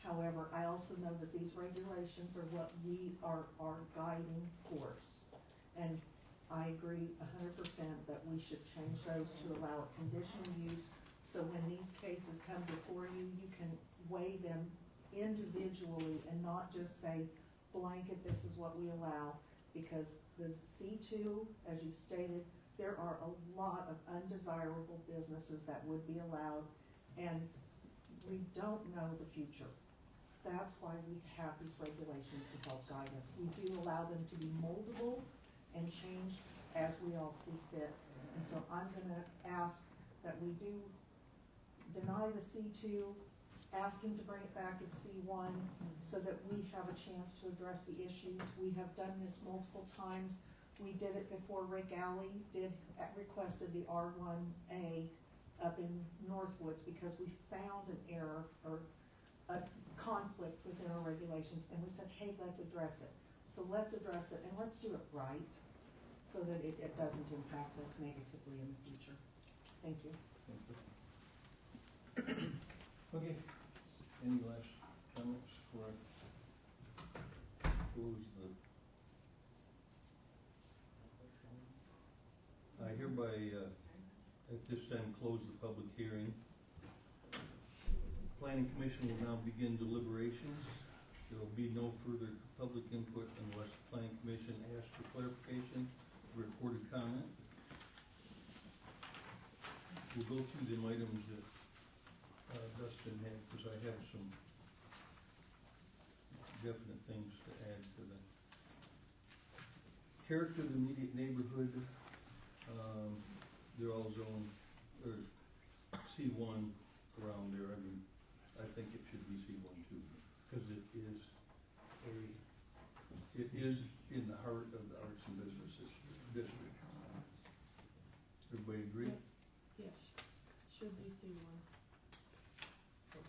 However, I also know that these regulations are what we are guiding force. And I agree 100% that we should change those to allow a conditional use, so when these cases come before you, you can weigh them individually and not just say, blanket, this is what we allow, because the C2, as you've stated, there are a lot of undesirable businesses that would be allowed, and we don't know the future. That's why we have these regulations to help guide us. We do allow them to be moldable and change as we all see fit. And so I'm gonna ask that we do deny the C2, ask him to bring it back as C1 so that we have a chance to address the issues. We have done this multiple times. We did it before Rick Alley requested the R1A up in Northwoods because we found an error or a conflict within our regulations, and we said, hey, let's address it. So let's address it, and let's do it right so that it doesn't impact us negatively in the future. Thank you. Thank you. Okay, any last comments before I close I hereby, at this time, close the public hearing. Planning Commission will now begin deliberations. There will be no further public input unless the Planning Commission asks for clarification, recorded comment. We'll go through the items that Dustin had, because I have some definite things to add to the character of the immediate neighborhood. They're all zoned, or C1 around there. I mean, I think it should be C1 too, because it is in the heart of the arts and businesses district. Everybody agree? Yes, should be C1.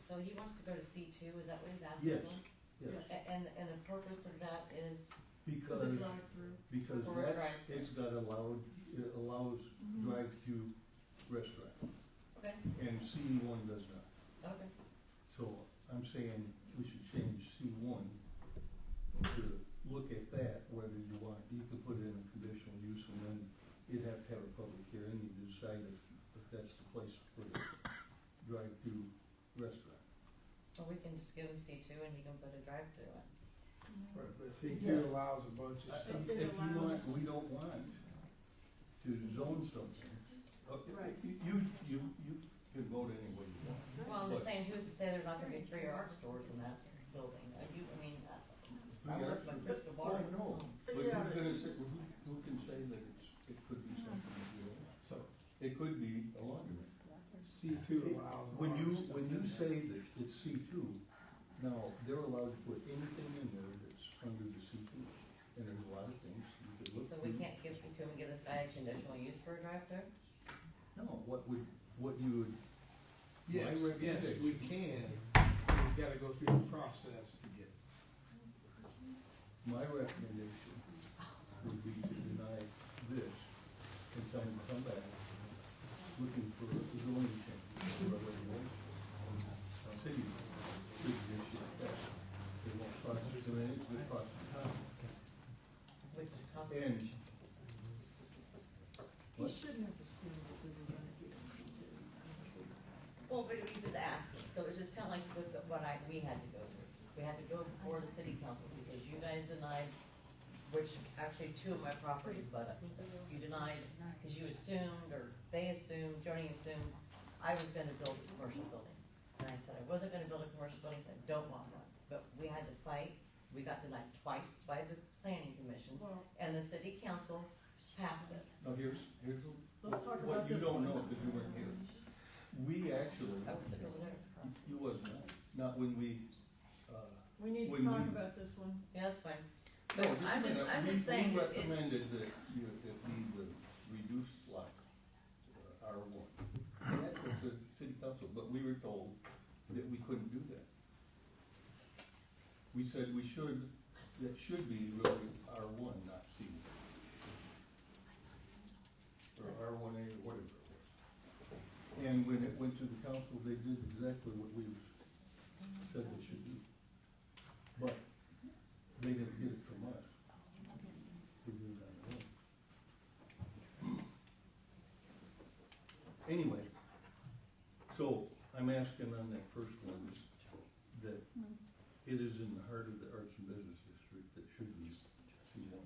So he wants to go to C2, is that what he's asking Yes, for? yes. And the purpose of that is For the Because, drive-through. because For a that's, drive-through. it's got allowed, it allows drive-through restaurant, Okay, and C1 does not. okay. So I'm saying we should change C1 to look at that, whether you want, you could put it in a conditional use, and then you'd have to have a public hearing, you decide if that's the place for the drive-through restaurant. Well, we can just give him C2 and he can put a drive-through in. But C2 allows a bunch of stuff. If you want, we don't want to zone something. Okay, Right. you can vote any way you want. Well, I'm just But- saying, who's to say there's not gonna be 3 art stores in that building? I look like crystal ball. Oh, no, but who's gonna say, who can say that it could be something that you don't want? So It could be a laundromat. C2 allows. When you say that it's C2, now, they're allowed to put anything in there that's under the C2, and there's a lot of things you could look So through. we can't give this guy a conditional use for a drive-through? No, what you would, Yes, my yes, recommendation- we can, we've gotta go through the process to get. my recommendation would be to deny this, and someone come back looking for a zoning change, or a regulation. City should issue that. It won't cost us too many, it costs time. Which costs. And He shouldn't have assumed that we were gonna give him C2. Well, but he was just asking, so it was just kinda like with what we had to go through. We had to go before the city council because you guys denied, which actually two of my properties butt up. You denied, cause you assumed, or they assumed, Joni assumed, I was gonna build a commercial building. And I said I wasn't gonna build a commercial building, 'cause I don't want one. But we had to fight, we got denied twice by the planning commission, Well, and the city council passed it. Now, here's let's talk what about you this don't one. know, because you weren't here. We actually, I was sitting over there. you wasn't, not when we, We need to when talk we- about this one. Yeah, that's fine. no, But I'm just saying we that it, recommended that you, if we would reduce lot, R1. And that's what the city council, but we were told that we couldn't do that. We said we should, that should be really R1, not C1. Or R1A, or whatever it was. And when it went to the council, they did exactly what we said they should do. But they didn't get it from us. They did it on their own. Anyway, so I'm asking on that first one, that it is in the heart of the arts and business district that should be C1.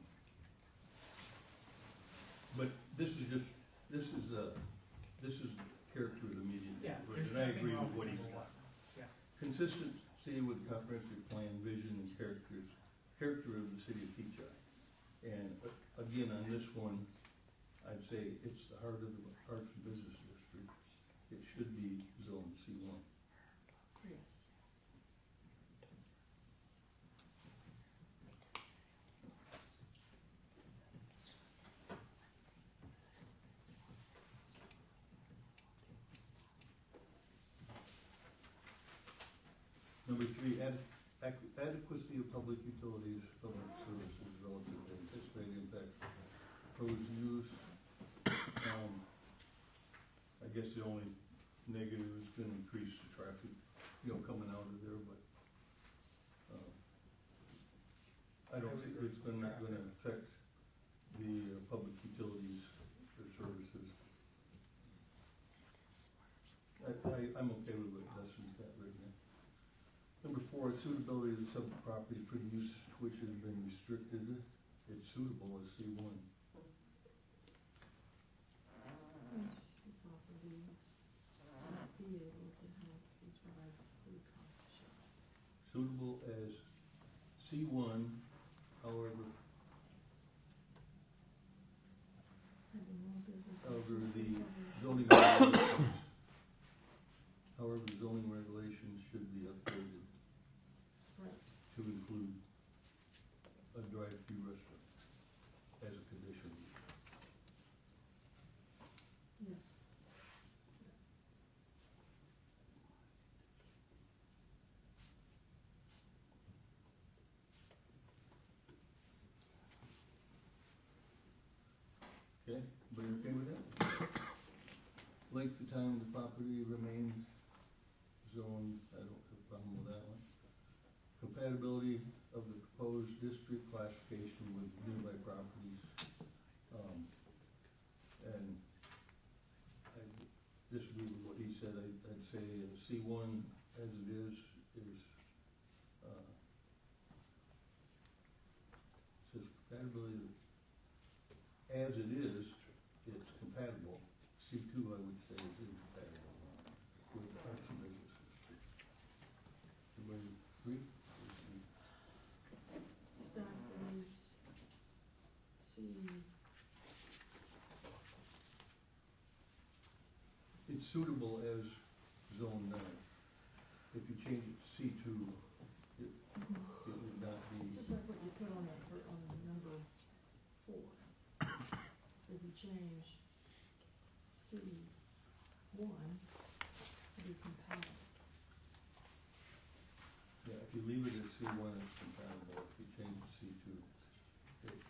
But this is just, this is character of the median Yeah, neighborhood, there's and I nothing agree wrong with what with he's number got. one. Yeah. Consistency with comprehensive plan, vision, and character of the city of Kechi. And again, on this one, I'd say it's the heart of the arts and business district. It should be zone C1. Yes. Number three, adequacy of public utilities, public services relative to anticipated impact, proposed use. I guess the only negative is gonna increase the traffic, coming out of there, but, I don't think it's not gonna affect the, public utilities or services. I'm okay with what Dustin's got right now. Number four, suitability of the subject property for the use which has been restricted. It's suitable as C1. Interesting property, not be able to have a drive-through coffee shop. Suitable as C1, however, Having more business. however, the opportunities. zoning regulations, however, the zoning regulations should be updated Right. to include a drive-through restaurant as a condition. Yes. Okay, everybody okay with that? Length of time the property remained zoned, I don't have a problem with that one. Compatibility of the proposed district classification with nearby properties. And I disagree with what he said, I'd say C1 as it is, says compatibility, as it is, it's compatible. C2, I would say, is incompatible with the arts and business district. Everybody agree? Staff is C, It's suitable as zone 9. If you change it to C2, it would not be, just like what you put on that, on number 4. If you change C1 to be compatible. yeah, if you leave it as C1, it's compatible. If you change it to C2, it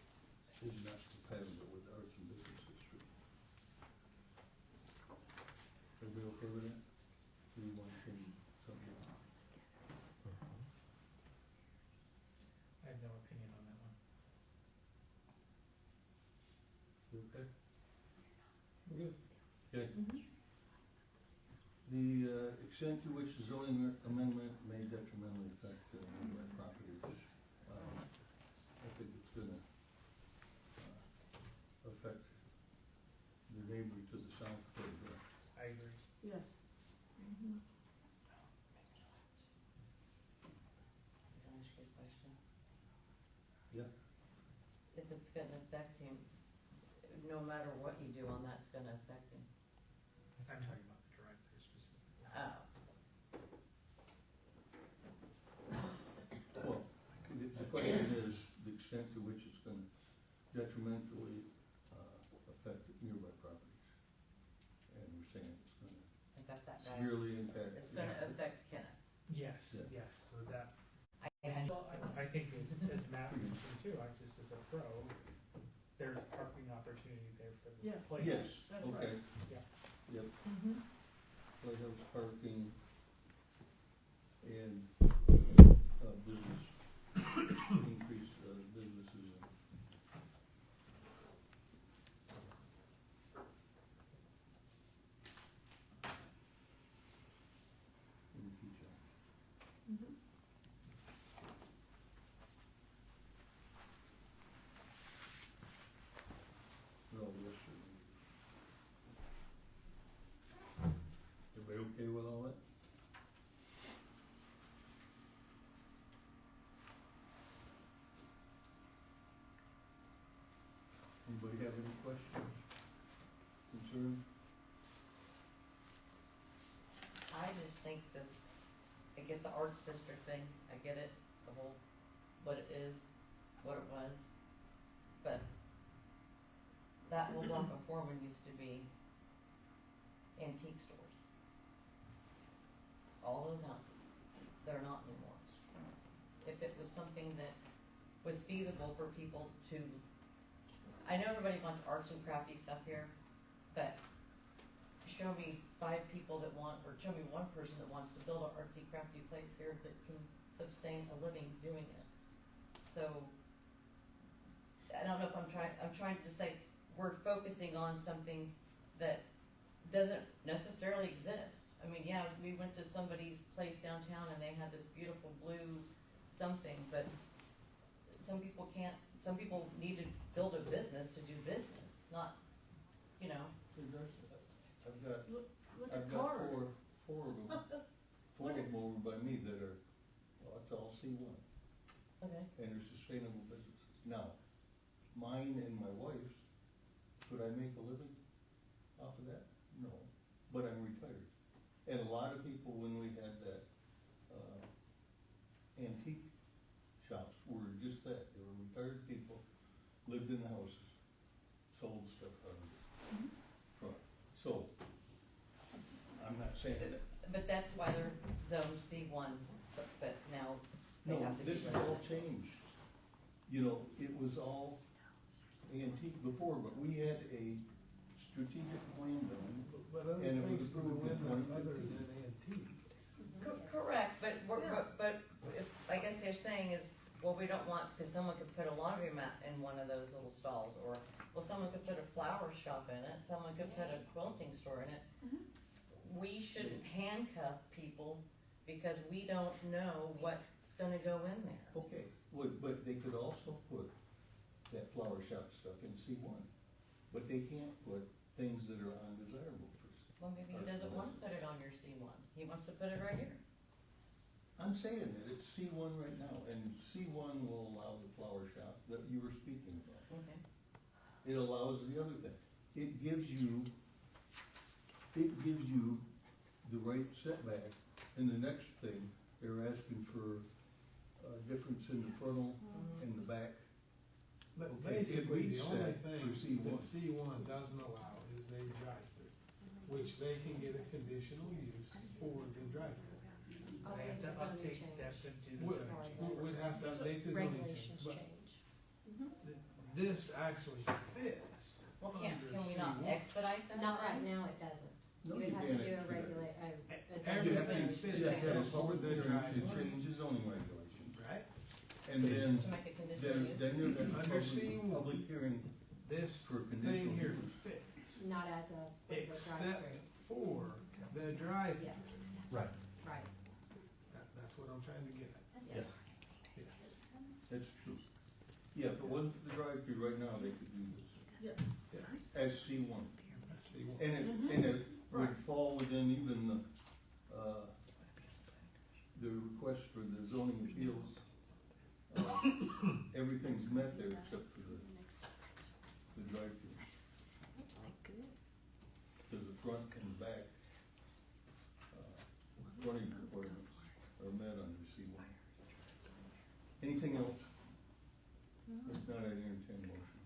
is not compatible with the arts and business district. Everybody okay with that? Do you want to change something? I have no opinion on that one. You okay? We're good. Okay. Mm-hmm. The extent to which the zoning amendment may detrimentally affect nearby properties. I think it's gonna affect the neighbor to the south quite a bit. I agree. Yes. Gosh, good question. Yeah. If it's gonna affect him, no matter what you do on that, it's gonna affect him. I'm talking about the drive-through specifically. Oh. Well, the question is the extent to which it's gonna detrimentally affect nearby properties. And we're saying it's gonna Affect that guy. severely impact. It's gonna affect Kenneth. Yes, Yeah. yes, so that, I well, I think as Matt mentioned too, I just as a pro, there's parking opportunity there for the Yes. playhouse. Yes, That's okay. Yeah. Yep, Mm-hmm. playhouse parking and business, increase businesses. In the future. Mm-hmm. Well, yes, sir. Everybody okay with all that? Anybody have any questions, concerns? I just think this, I get the arts district thing, I get it, the whole, what it is, what it was, but that whole block of Foreman used to be antique stores. All those houses, they're not anymore. If it was something that was feasible for people to, I know everybody wants arts and crafty stuff here, but show me 5 people that want, or show me 1 person that wants to build an artsy crafty place here that can sustain a living doing it. So, I don't know if I'm trying to say, we're focusing on something that doesn't necessarily exist. I mean, yeah, we went to somebody's place downtown and they had this beautiful blue something, but some people can't, some people need to build a business to do business, not, you know. I've got, Look I've at got cars. four of them, four of them over by me that are, well, it's all C1. Okay. And they're sustainable businesses. Now, mine and my wife's, could I make a living off of that? No, but I'm retired. And a lot of people, when we had that, antique shops were just that, they were retired people, lived in the houses, sold stuff out of it. Front. So, I'm not saying that. But that's why they're zone C1, but now they No, have to be. this has all changed. You know, it was all antique before, but we had a strategic plan done. But other And it was things go approved in in other 2015. than antique. Correct, but but if, I guess they're saying is, well, we don't want, because someone could put a laundromat in one of those little stalls, or, well, someone could put a flower shop in it, someone could put a quilting store in it. We shouldn't handcuff people because we don't know what's gonna go in there. Okay, but they could also put that flower shop stuff in C1, but they can't put things that are undesirable for. Well, maybe he doesn't want to put it on your C1, he wants to put it right here. I'm saying that it's C1 right now, and C1 will allow the flower shop that you were speaking about. Okay. It allows the other thing. It gives you the right setback, and the next thing, they're asking for a difference in the frontal and the back. But Okay, it basically, reads the only that thing for C1. that C1 doesn't allow is a drive-through, which they can get a conditional use for the drive-through. Oh, They have to zoning update, change. they have to do the Would, zoning change. would have to update the zoning change, Regulations but change. this actually fits Well, under can we not C1. expedite that? Not right now, it doesn't. No, You would you have to can't do a expedite. regulate, a You have zoning to, change. you have to have a For public the hearing to driveway. change the zoning regulations. Right? And then, To make a conditional use? then you're gonna Under have C1. a public hearing This for thing conditional here use. fits, Not as a regular except drive-through. for The drive, Yes. Right, Right. that's what I'm trying to get at. yes. That's true. Yeah, if it wasn't for the drive-through right now, they could do this Yes. as C1. Let's see what. And it would fall within even the request for the zoning appeals. Everything's met there except for the drive-through. Because the front and back, frontage requirements are met under C1. Anything else? If not, I entertain a motion.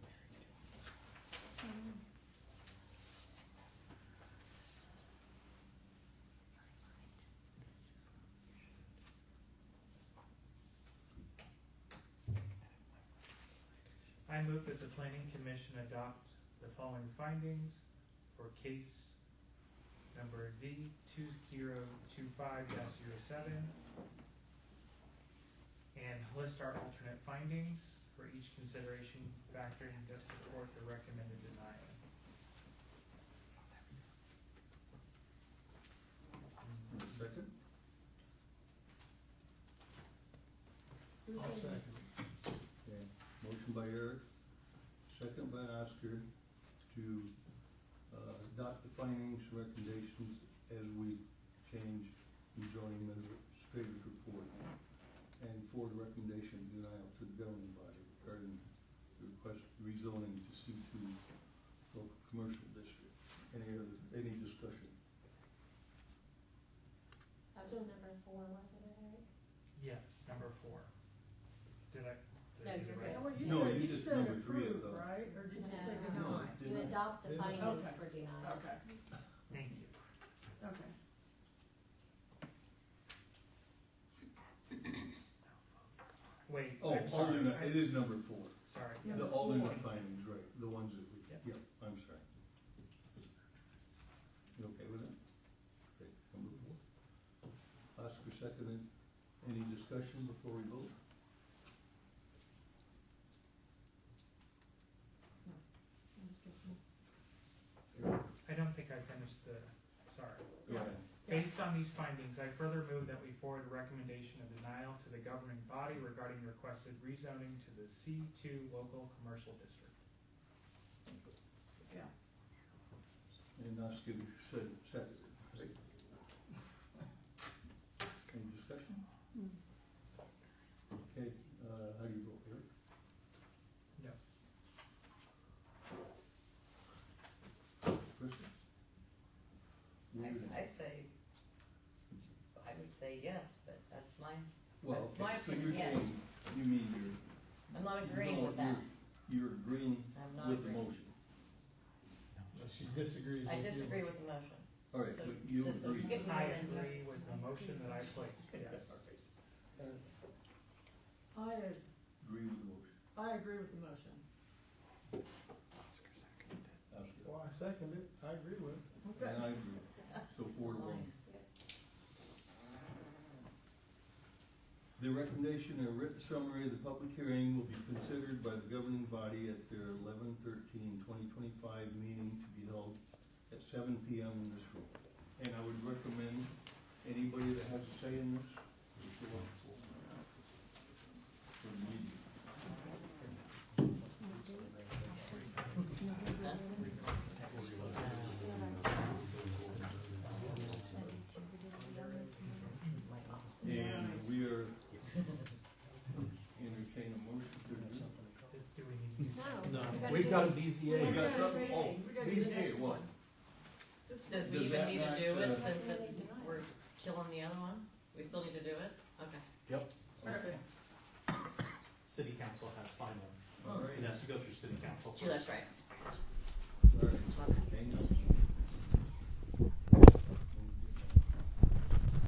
I move that the planning commission adopt the following findings for case number Z 2025-07 and list our alternate findings for each consideration factor that support the recommended denial. Second? I'll second. Okay. Motion by Eric, second by Oscar to adopt the findings, recommendations as we change the zoning administrative report and forward recommendation denial to the governing body regarding the request rezoning to C2 local commercial district. Any discussion? That was number 4, wasn't it, Eric? Yes, number 4. Did I? No, get it you're right? good. Well, No, you you just said number 3, I approve, thought. right? Or did you say No. deny? You adopt the Did I? findings Okay. for denial. Okay, Thank you. okay. Wait, Oh, I'm sorry. alternate, it is number 4. Sorry. Yeah. The Yes. alternate findings, right, the ones that we, Yep. yep, I'm sorry. You okay with that? Okay, number 4. Oscar seconded. Any discussion before we vote? I don't think I finished the, sorry. Go ahead. Based on these findings, I further move that we forward a recommendation of denial to the governing body regarding requested rezoning to the C2 local commercial district. Yeah. And Oscar said seconded, right? Any discussion? Okay, how do you vote, Eric? No. Kristen? I would say yes, but that's my, Well, that's my okay, so opinion, you're yes. saying, you mean I'm not agreeing no, with that. You're agreeing I'm not with the agreeing. motion. She disagrees with I you. disagree with the motion. All right, So but you this is agree. skip I me and you- agree with the motion that I placed, yes. I, Agree with the motion. I agree with the motion. Oscar. Well, I second it, I agree with it. Okay. And I agree. So 4-1. The recommendation and written summary of the public hearing will be considered by the governing body at their 11/13/2025 meeting to be held at 7 p.m. in this room. And I would recommend anybody that has a say in this, to show up for the meeting. And we are entertain a motion to do something. Do we need? No. No, we've got a BZA. We got something, oh, We gotta do these the next days, what? one. This Does one. we even that need to not, do it uh, since it's, we're killing the other one? We still need to do it? Okay. Yep. Okay. City council has final, All right. it has to go through city council Gee, that's first. right. All right.